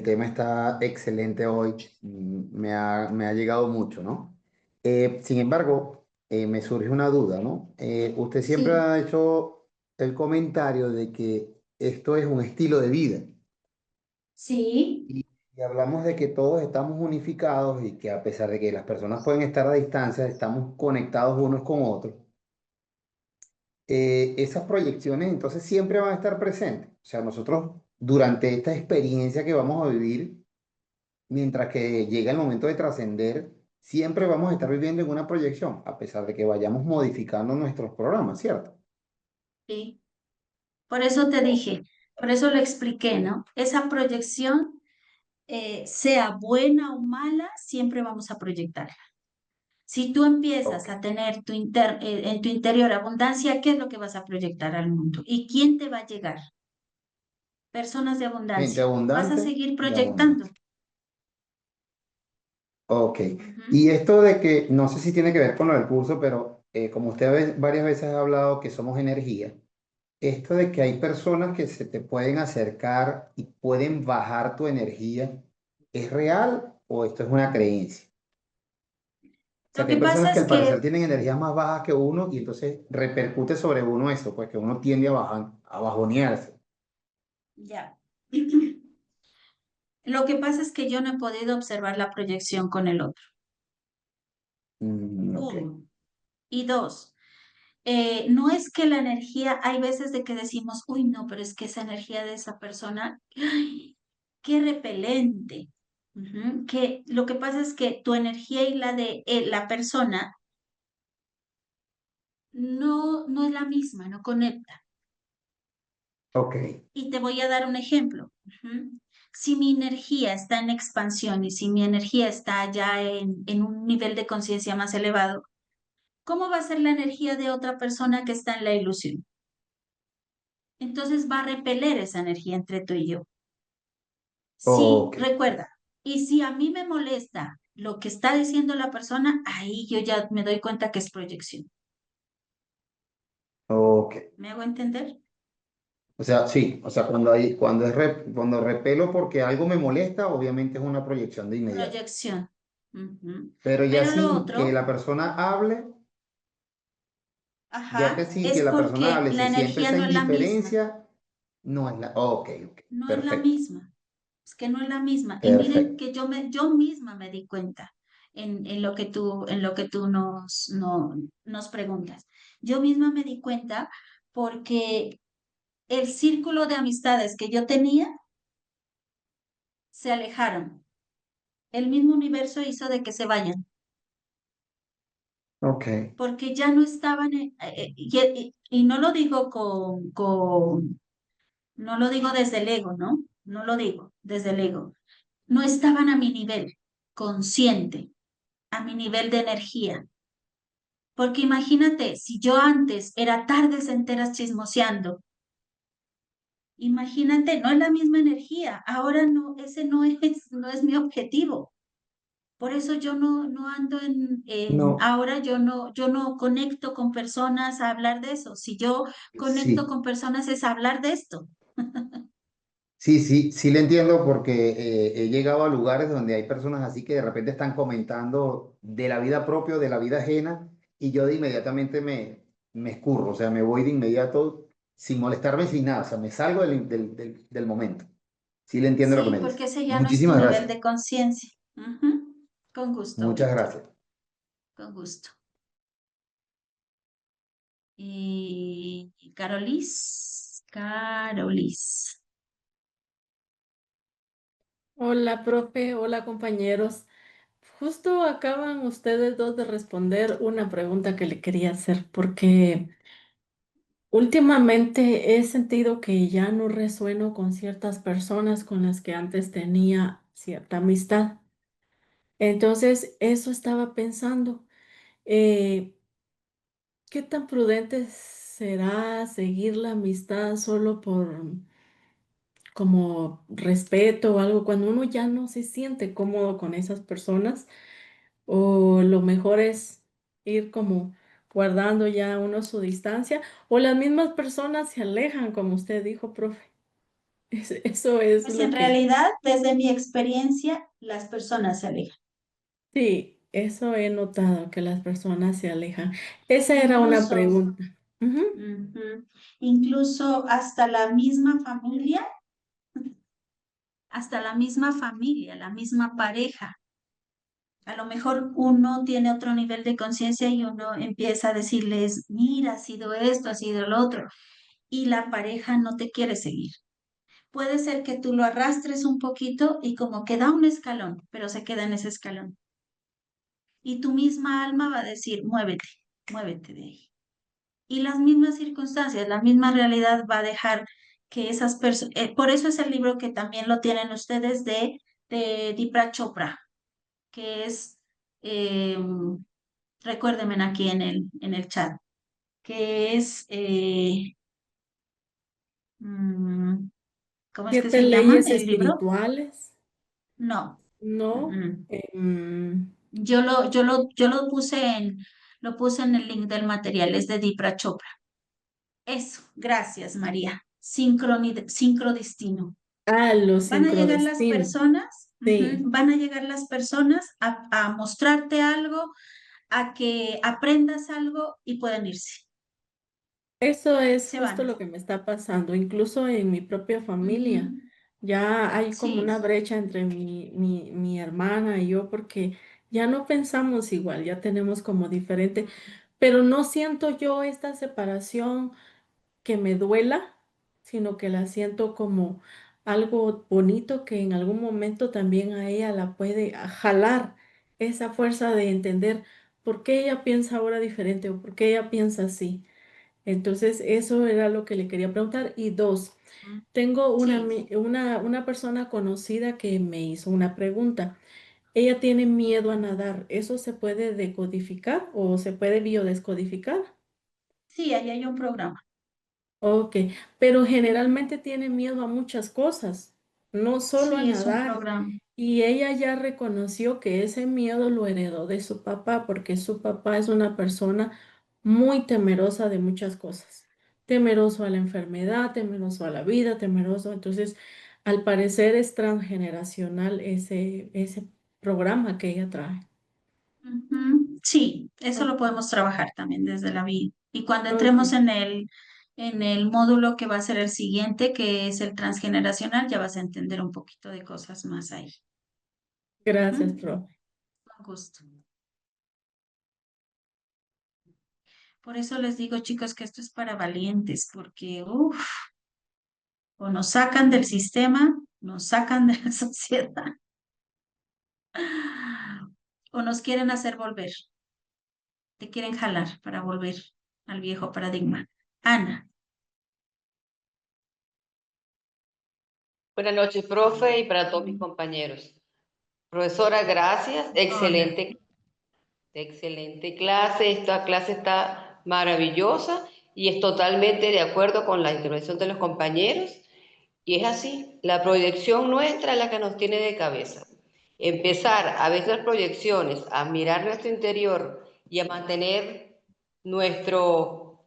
tema está excelente hoy, me ha llegado mucho, ¿no? Sin embargo, me surge una duda, ¿no? Usted siempre Sí, ha hecho el comentario de que esto es un estilo de vida sí, y hablamos de que todos estamos unificados y que a pesar de que las personas pueden estar a distancia, estamos conectados unos con otros. Esas proyecciones entonces siempre van a estar presentes. O sea, nosotros durante esta experiencia que vamos a vivir, mientras que llega el momento de trascender, siempre vamos a estar viviendo en una proyección, a pesar de que vayamos modificando nuestros programas, ¿cierto? sí. Por eso te dije, por eso lo expliqué, ¿no? Esa proyección, sea buena o mala, siempre vamos a proyectarla. Si tú empiezas Ok. a tener en tu interior abundancia, ¿qué es lo que vas a proyectar al mundo? ¿Y quién te va a llegar? Personas de Gente abundancia. Vas a abundante seguir y proyectando. abundancia. Ok. Y Ujú. esto de que, no sé si tiene que ver con lo del curso, pero como usted varias veces ha hablado que somos energía. Esto de que hay personas que se te pueden acercar y pueden bajar tu energía, ¿es real o esto es una creencia? sea, Lo que hay que personas pasa que es al parecer que, tienen energías más bajas que uno y entonces repercute sobre uno eso, pues que uno tiende a bajonearse. ya, lo que pasa es que yo no he podido observar la proyección con el otro. Ok. Uno. Y dos, no es que la energía, hay veces de que decimos, uy, no, pero es que esa energía de esa persona, ¡ay! Qué repelente. Ujú. Que lo que pasa es que tu energía y la de la persona no es la misma, no conecta. Ok. Y te voy a dar un ejemplo. Ujú. Si mi energía está en expansión y si mi energía está ya en un nivel de conciencia más elevado, ¿cómo va a ser la energía de otra persona que está en la ilusión? Entonces va a repeler esa energía entre tú y yo. Sí, Ok. recuerda. Y si a mí me molesta lo que está diciendo la persona, ahí yo ya me doy cuenta que es proyección. Ok. ¿Me hago entender? O sea, sí, o sea, cuando repelo porque algo me molesta, obviamente es una proyección de inmediato. Proyección. Ujú. Pero ya Pero lo sin que otro, la persona hable, ya que ajá, sin que es la persona porque hable, la se siente energía esa no es la misma. indiferencia, no es la... Ok, ok, No es la perfecto, misma. Es que no es la misma. Y miren perfecto. que yo misma me di cuenta en lo que tú nos preguntas. Yo misma me di cuenta porque el círculo de amistades que yo tenía se alejaron. El mismo universo hizo de que se vayan, Ok, porque ya no estaban, y no lo digo no lo digo desde el ego, ¿no? No lo digo desde el ego. No estaban a mi nivel consciente, a mi nivel de energía. Porque imagínate, si yo antes era tardes enteras chismoseando, imagínate, no es la misma energía. Ahora no, ese no es mi objetivo. Por eso yo no ando no, ahora yo no conecto con personas a hablar de eso. Si yo conecto sí. con personas es hablar de esto. Sí, sí, sí le entiendo porque he llegado a lugares donde hay personas así que de repente están comentando de la vida propia, o de la vida ajena, y yo de inmediatamente me escurro, o sea, me voy de inmediato sin molestarme, sin nada, o sea, me salgo del momento. Sí le entiendo lo que Sí, me dice. porque ese ya no es tu Muchísimas nivel gracias. de conciencia. Ujú. Con gusto, Muchas Víctor, gracias. con gusto. Y Carolis. Hola, profe, hola, compañeros. Justo acaban ustedes dos de responder una pregunta que le quería hacer, porque últimamente he sentido que ya no resueno con ciertas personas con las que antes tenía cierta amistad. Entonces, eso estaba pensando, eh, ¿qué tan prudente será seguir la amistad solo por como respeto o algo cuando uno ya no se siente cómodo con esas personas? O lo mejor es ir como guardando ya uno su distancia, o las mismas personas se alejan, como usted dijo, profe. Eso es Pues lo en que, realidad, desde mi experiencia, las personas se alejan. sí, eso he notado, que las personas se alejan. Esa era una Incluso, pregunta. Ujú. ujú, incluso hasta la misma familia, la misma pareja. A lo mejor uno tiene otro nivel de conciencia y uno empieza a decirles, mira, ha sido esto, ha sido lo otro, y la pareja no te quiere seguir. Puede ser que tú lo arrastres un poquito y como que da un escalón, pero se queda en ese escalón. Y tu misma alma va a decir, muévete, muévete de ahí. Y las mismas circunstancias, la misma realidad va a dejar que esas personas, por eso es el libro que también lo tienen ustedes de Deepak Chopra, que es, eh, recuérdenme aquí en el chat, que es, mm, ¿cómo es que Siete se llama leyes el libro? espirituales, No. mm, ¿no? mm. Em, Lo puse en el link del material, es de Deepak Chopra. Eso, gracias María. Sincrodestino. los Van a llegar las sincrodestinos. personas, Sí. van a llegar las personas a mostrarte algo, a que aprendas algo y pueden irse. Eso es Se justo van. lo que me está pasando, incluso en mi propia familia. Ujú. Ya hay como Sí. una brecha entre mi hermana y yo porque ya no pensamos igual, ya tenemos como diferente, pero no siento yo esta separación que me duela, sino que la siento como algo bonito que en algún momento también a ella la puede jalar esa fuerza de entender por qué ella piensa ahora diferente o por qué ella piensa así. Entonces, eso era lo que le quería preguntar. Y dos, Mm. tengo Sí. una persona conocida que me hizo una pregunta. Ella tiene miedo a nadar. ¿Eso se puede decodificar o se puede biodescodificar? Sí, ahí hay un programa. Ok, pero generalmente tiene miedo a muchas cosas, no solo a Sí, es un nadar. programa. Y ella ya reconoció que ese miedo lo heredó de su papá, porque su papá es una persona muy temerosa de muchas cosas. Temeroso a la enfermedad, temeroso a la vida, temeroso. Entonces, al parecer es transgeneracional ese programa que ella trae. Ujú. Sí, eso Oh, lo podemos trabajar también desde la vida. Y cuando entremos ok, en el módulo que va a ser el siguiente, que es el transgeneracional, ya vas a entender un poquito de cosas más ahí. gracias, Ujú. profe. Con gusto. Por eso les digo, chicos, que esto es para valientes, porque o nos sacan del sistema, nos sacan de la sociedad, o nos quieren hacer volver, te quieren jalar para volver al viejo paradigma. Ana, Buenas noches, profe, y para todos mis compañeros. Profesora, gracias. hola. Excelente clase. Esta clase está maravillosa y es totalmente de acuerdo con la intervención de los compañeros. Y es así, la proyección nuestra es la que nos tiene de cabeza. Empezar a ver las proyecciones, a mirar nuestro interior y a mantener nuestro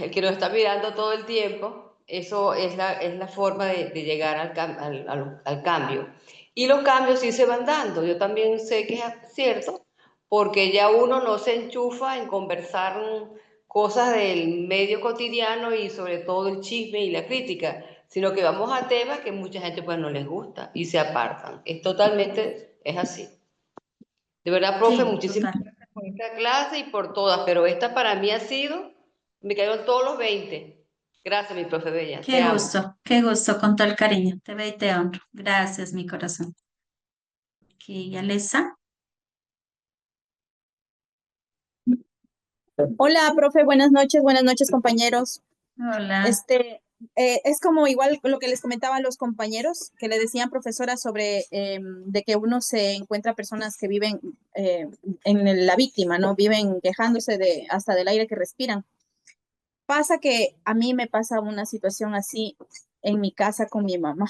el que nos está mirando todo el tiempo, eso es la forma de llegar al cambio. Y los cambios sí se van dando. Yo también sé que es cierto, porque ya uno no se enchufa en conversar cosas del medio cotidiano y sobre todo el chisme y la crítica, sino que vamos a temas que mucha gente pues no les gusta y se apartan. Es así. De verdad, profe, Sí, muchísimas total. gracias por esta clase y por todas, pero esta para mí ha sido, me cayeron todos los 20. Gracias, mi profe Bella, te amo. Qué gusto, con todo el cariño. Te veo y te honro. Gracias, mi corazón. Ok, Alesa. Hola, profe, buenas noches, compañeros. Hola. Este, es como igual lo que les comentaba a los compañeros, que le decían profesora sobre de que uno se encuentra personas que viven la víctima, ¿no? Viven quejándose de hasta del aire que respiran. Pasa que a mí me pasa una situación así en mi casa con mi mamá.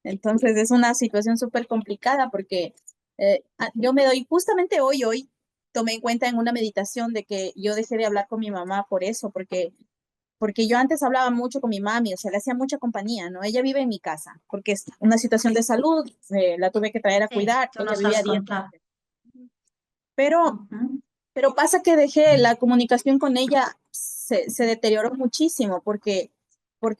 Entonces es una situación súper complicada porque yo me doy, justamente hoy, tomé en cuenta en una meditación de que yo dejé de hablar con mi mamá por eso, porque yo antes hablaba mucho con mi mami, o sea, le hacía mucha compañía, ¿no? Ella vive en mi casa porque es una situación de salud, la tuve que traer a Sí, cuidar, tú ella nos vivía has a 10 contado. meses. Pero Ujú. pero pasa que dejé la comunicación con ella, se deterioró muchísimo porque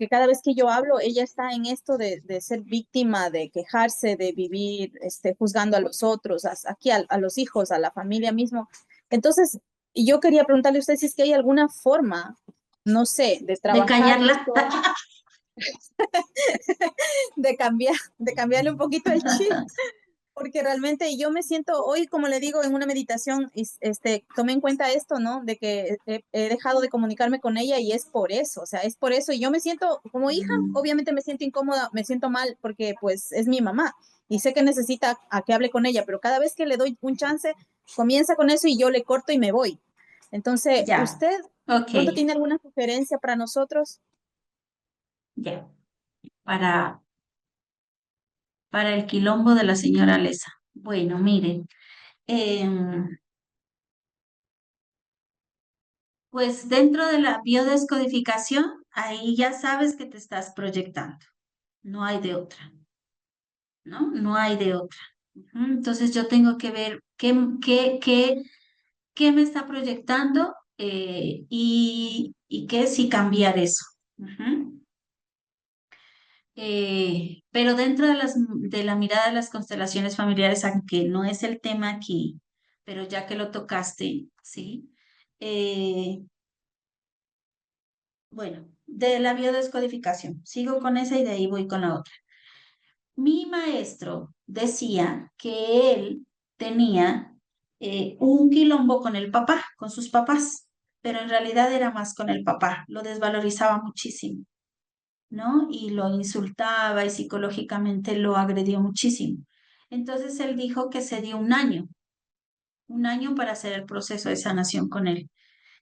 cada vez que yo hablo, ella está en esto de ser víctima, de quejarse, de vivir juzgando a los otros, aquí a los hijos, a la familia mismo. Entonces, yo quería preguntarle a usted si es que hay alguna forma, no sé, de ¿De trabajar callarla? esto, de cambiarle un poquito el chip porque realmente yo me siento hoy, como le digo, en una meditación, tomé en cuenta esto, ¿no? De que he dejado de comunicarme con ella y es por eso, o sea, es por eso. Y yo me siento como hija, Mm. obviamente me siento incómoda, me siento mal porque pues es mi mamá y sé que necesita a que hable con ella, pero cada vez que le doy un chance, comienza con eso y yo le corto y me voy. Entonces, Ya, ¿usted ok, pronto tiene alguna sugerencia para nosotros? ya. Para, para el quilombo de la señora Alesa. Bueno, miren, em, pues dentro de la biodescodificación, ahí ya sabes que te estás proyectando. No hay de otra, ¿no? No hay de otra. Ujú. Entonces yo tengo que ver qué qué me está proyectando y qué si cambiar eso. Ujú. Pero dentro de la mirada de las constelaciones familiares, aunque no es el tema aquí, pero ya que lo tocaste, ¿sí? Eh, bueno, de la biodescodificación, sigo con esa y de ahí voy con la otra. Mi maestro decía que él tenía un quilombo con el papá, con sus papás, pero en realidad era más con el papá, lo desvalorizaba muchísimo, ¿no? Y lo insultaba y psicológicamente lo agredió muchísimo. Entonces él dijo que se dio un año para hacer el proceso de sanación con él,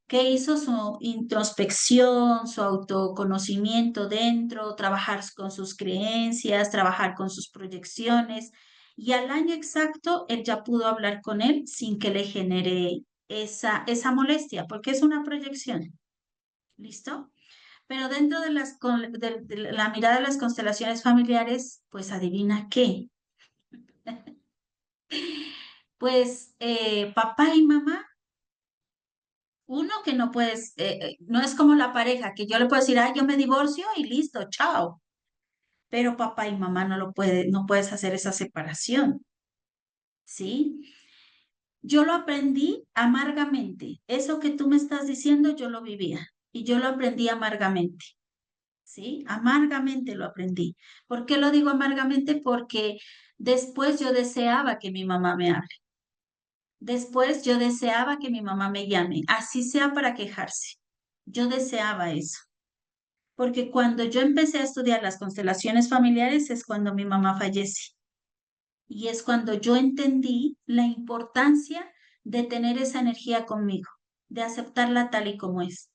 que hizo su introspección, su autoconocimiento dentro, trabajar con sus creencias, trabajar con sus proyecciones, y al año exacto él ya pudo hablar con él sin que le genere esa molestia, porque es una proyección. ¿Listo? Pero dentro de de la mirada de las constelaciones familiares, pues adivina qué. Pues papá y mamá, uno que no puedes, no es como la pareja, que yo le puedo decir, yo me divorcio y listo, chao. Pero papá y mamá no puedes hacer esa separación, ¿sí? Yo lo aprendí amargamente. Eso que tú me estás diciendo, yo lo vivía y yo lo aprendí amargamente. ¿Sí? Amargamente lo aprendí. ¿Por qué lo digo amargamente? Porque después yo deseaba que mi mamá me hable. Después yo deseaba que mi mamá me llame, así sea para quejarse. Yo deseaba eso. Porque cuando yo empecé a estudiar las constelaciones familiares es cuando mi mamá fallece. Y es cuando yo entendí la importancia de tener esa energía conmigo, de aceptarla tal y como es.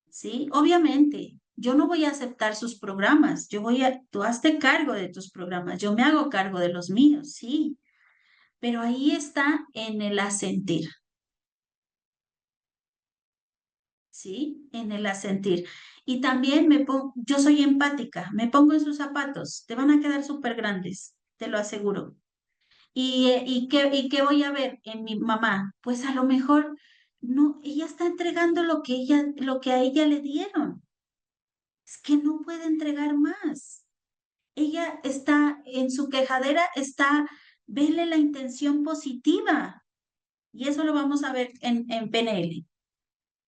¿Sí? Obviamente, yo no voy a aceptar sus programas, tú hazte cargo de tus programas, yo me hago cargo de los míos, sí, pero ahí está en el asentir, ¿sí? En el asentir. Y también yo soy empática, me pongo en sus zapatos, te van a quedar súper grandes, te lo aseguro. ¿Y qué voy a ver en mi mamá? Pues a lo mejor no, ella está entregando lo que a ella le dieron. Es que no puede entregar más. Ella está en su quejadera, vele la intención positiva. Y eso lo vamos a ver en PNL.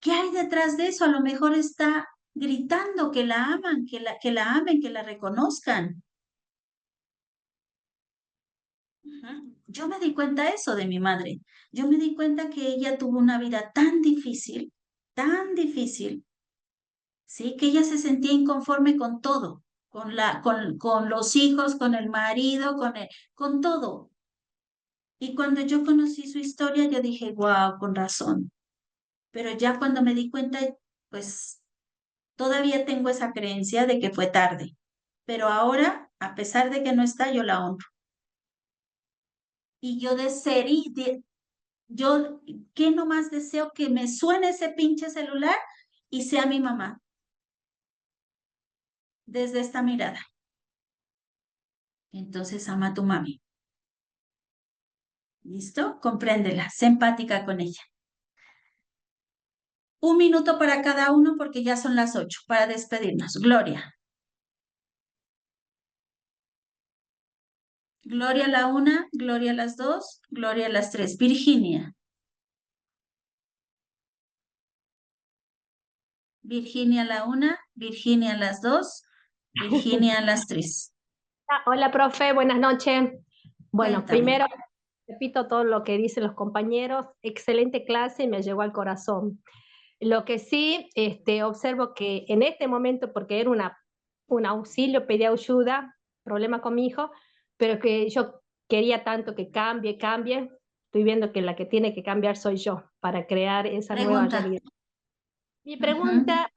¿Qué hay detrás de eso? A lo mejor está gritando que la aman, que la amen, que la reconozcan. Ujú. Yo me di cuenta eso de mi madre. Yo me di cuenta que ella tuvo una vida tan difícil, ¿sí? Que ella se sentía inconforme con todo, con los hijos, con el marido, con todo. Y cuando yo conocí su historia, yo dije, wow, con razón. Pero ya cuando me di cuenta, pues todavía tengo esa creencia de que fue tarde. Pero ahora, a pesar de que no está, yo la honro. Y yo yo, ¿qué nomás deseo? Que me suene ese pinche celular y sea mi mamá, desde esta mirada. Entonces, ama a tu mami. ¿Listo? Compréndela, sé empática con ella. Un minuto para cada uno porque ya son las 8 para despedirnos. Gloria. Gloria a la 1, Gloria a las 2, Gloria a las 3. Virginia. Virginia a la 1, Virginia a las 2, Virginia a las 3. Hola, profe, buenas noches. Bueno, Cuéntame. primero repito todo lo que dicen los compañeros, excelente clase, me llegó al corazón. Lo que sí observo que en este momento, porque era un auxilio, pedí ayuda, problema con mi hijo, pero que yo quería tanto que cambie, estoy viendo que la que tiene que cambiar soy yo para crear esa nueva Pregunta. realidad. Mi Ujú. pregunta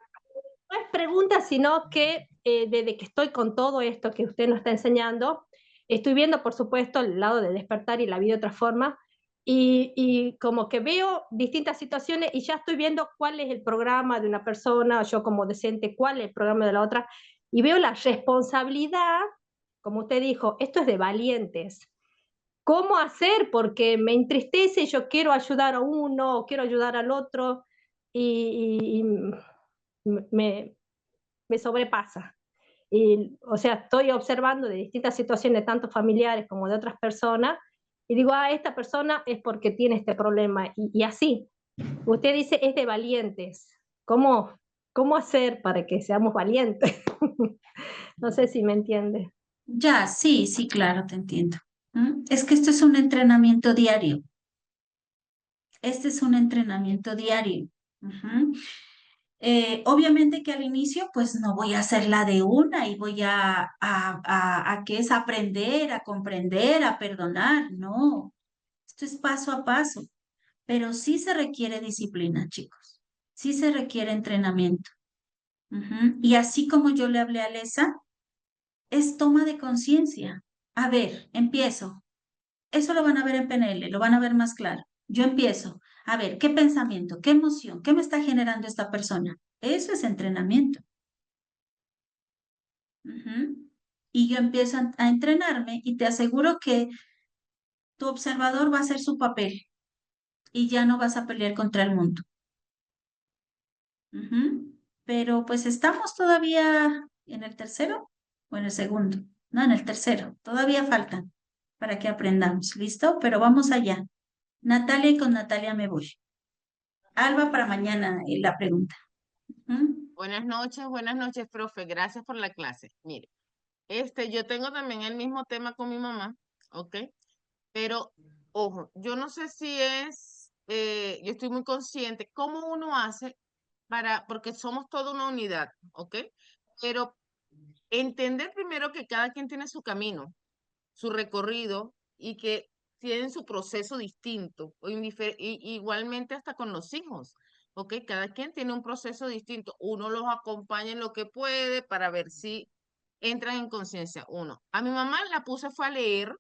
no es pregunta, sino que desde que estoy con todo esto que usted nos está enseñando, estoy viendo, por supuesto, el lado de despertar y la vida de otra forma, y como que veo distintas situaciones y ya estoy viendo cuál es el programa de una persona, yo como docente, cuál es el programa de la otra, y veo la responsabilidad, como usted dijo, esto es de valientes. cómo hacer, porque me entristece, yo quiero ayudar a uno, o quiero ayudar al otro, y me, me sobrepasa. Y, o sea, estoy observando de distintas situaciones, tanto familiares como de otras personas, y digo, ah, esta persona es porque tiene este problema, y así. Usted dice, es de valientes. ¿Cómo, cómo hacer para que seamos valientes? No sé si me entiende. Ya, sí, sí, claro, te entiendo. Es que esto es un entrenamiento diario. Este es un entrenamiento diario. Ujú. Obviamente que al inicio, pues no voy a hacerla de una y voy a ¿qué es? Aprender, a comprender, a perdonar. No, esto es paso a paso, pero sí se requiere disciplina, chicos. Sí se requiere entrenamiento. Ujú. Y así como yo le hablé a Lesa, es toma de conciencia. A ver, empiezo. Eso lo van a ver en PNL, lo van a ver más claro. Yo empiezo. A ver, ¿qué pensamiento, qué emoción, qué me está generando esta persona? Eso es entrenamiento. Ujú. Y yo empiezo a entrenarme y te aseguro que tu observador va a hacer su papel y ya no vas a pelear contra el mundo. Ujú. Pero pues estamos todavía en el tercero o en el segundo. No, en el tercero. Todavía faltan para que aprendamos. ¿Listo? Pero vamos allá. Natalia, y con Natalia me voy. Alba, para mañana la pregunta. Ujú. Buenas noches, profe. Gracias por la clase. Mire, yo tengo también el mismo tema con mi mamá, ¿ok? Pero, ojo, yo no sé si yo estoy muy consciente cómo uno hace porque somos toda una unidad, ¿ok? Pero entender primero que cada quien tiene su camino, su recorrido y que tienen su proceso distinto, igualmente hasta con los hijos, ¿ok? Cada quien tiene un proceso distinto. Uno los acompaña en lo que puede para ver si entran en conciencia. Uno, a mi mamá la puse fue a leer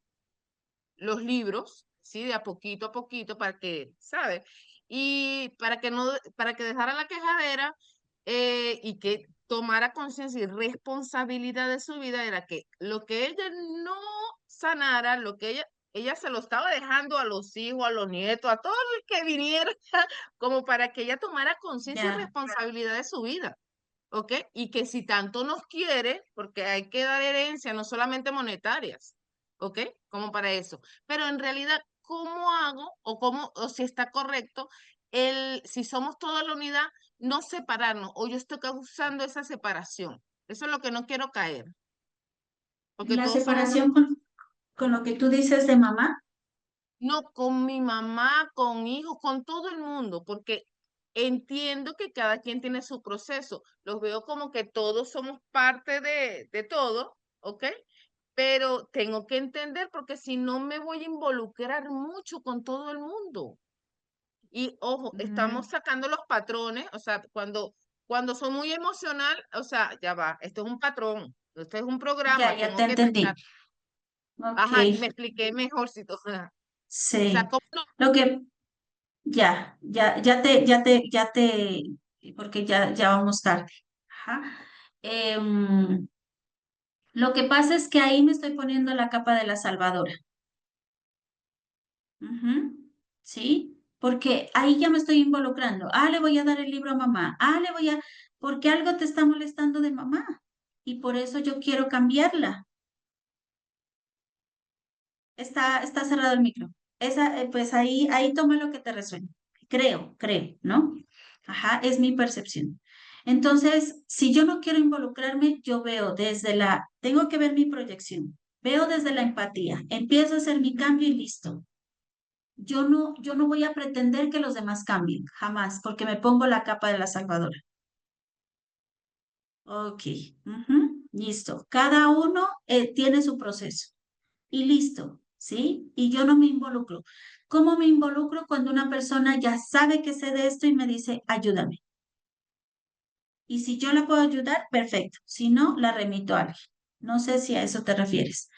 los libros, ¿sí? De a poquito para que, ¿sabe? Y para que dejara la quejadera y que tomara conciencia y responsabilidad de su vida era que lo que ella no sanara, lo que ella se lo estaba dejando a los hijos, a los nietos, a todo el que viniera, como para que ella tomara conciencia y Ya, responsabilidad de su vida. ¿Ok? Y que si tanto nos quiere, porque hay que dar herencia, no solamente monetarias, ¿ok? Como para eso. Pero en realidad, ¿cómo hago o si está correcto, si somos toda la unidad, no separarnos, o yo estoy causando esa separación? Eso es lo que no quiero caer, porque la todos somos separación con lo que tú dices de mamá. no, con mi mamá, con hijos, con todo el mundo, porque entiendo que cada quien tiene su proceso. Los veo como que todos somos parte de todo, ¿ok? Pero tengo que entender porque si no me voy a involucrar mucho con todo el mundo. Y ojo, estamos Mm, sacando los patrones, o sea, cuando soy muy emocional, o sea, ya va, esto es un patrón, esto es un ya, programa, ya te tengo que entendí. tratar. Ok, Ajá, me expliqué mejor, si o sea, sí. ¿cómo no? Lo que, ya te, porque ya vamos tarde. Ajá. Em, lo que pasa es que ahí me estoy poniendo la capa de la salvadora. Ujú. ¿Sí? Porque ahí ya me estoy involucrando. Ah, le voy a dar el libro a mamá. Ah, porque algo te está molestando de mamá. Y por eso yo quiero cambiarla. Está cerrado el micro. Pues ahí toma lo que te resuene. Creo, ¿no? Ajá, es mi percepción. Entonces, si yo no quiero involucrarme, yo tengo que ver mi proyección. Veo desde la empatía. Empiezo a hacer mi cambio y listo. Yo no voy a pretender que los demás cambien, jamás, porque me pongo la capa de la salvadora. Ok, listo. Cada uno tiene su proceso y listo, ¿sí? Y yo no me involucro. ¿Cómo me involucro cuando una persona ya sabe que sé de esto y me dice, ayúdame? Y si yo la puedo ayudar, perfecto. Si no, la remito a alguien. No sé si a eso te refieres.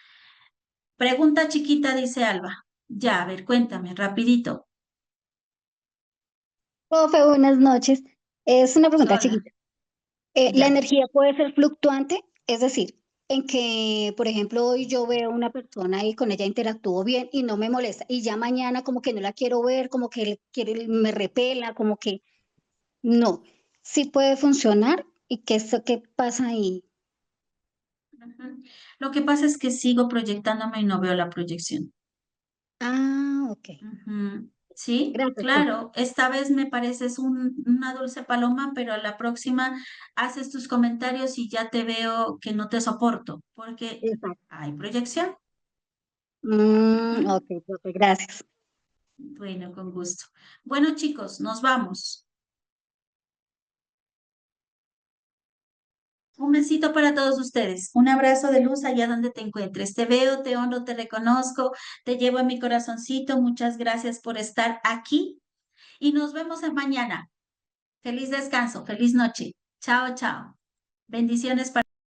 Pregunta chiquita, dice Alba. Ya, a ver, cuéntame, rapidito. Profe, buenas noches. Es una pregunta Hola, chiquita. ¿La ya. energía puede ser fluctuante? Es decir, en que, por ejemplo, hoy yo veo una persona y con ella interactúo bien y no me molesta, y ya mañana como que no la quiero ver, como que me repela, como que no, sí puede funcionar y qué pasa ahí. Ujú. Lo que pasa es que sigo proyectándome y no veo la proyección. Ah, ok. Ujú. Sí, Gracias, profe. claro, esta vez me pareces una dulce paloma, pero a la próxima haces tus comentarios y ya te veo que no te soporto, porque Exacto. hay proyección. Ok, Ujú. profe, gracias. Bueno, con gusto. Bueno, chicos, nos vamos. Un besito para todos ustedes. Un abrazo de luz allá donde te encuentres. Te veo, te honro, te reconozco, te llevo en mi corazoncito. Muchas gracias por estar aquí y nos vemos mañana. Feliz descanso, feliz noche. Chao, chao. Bendiciones para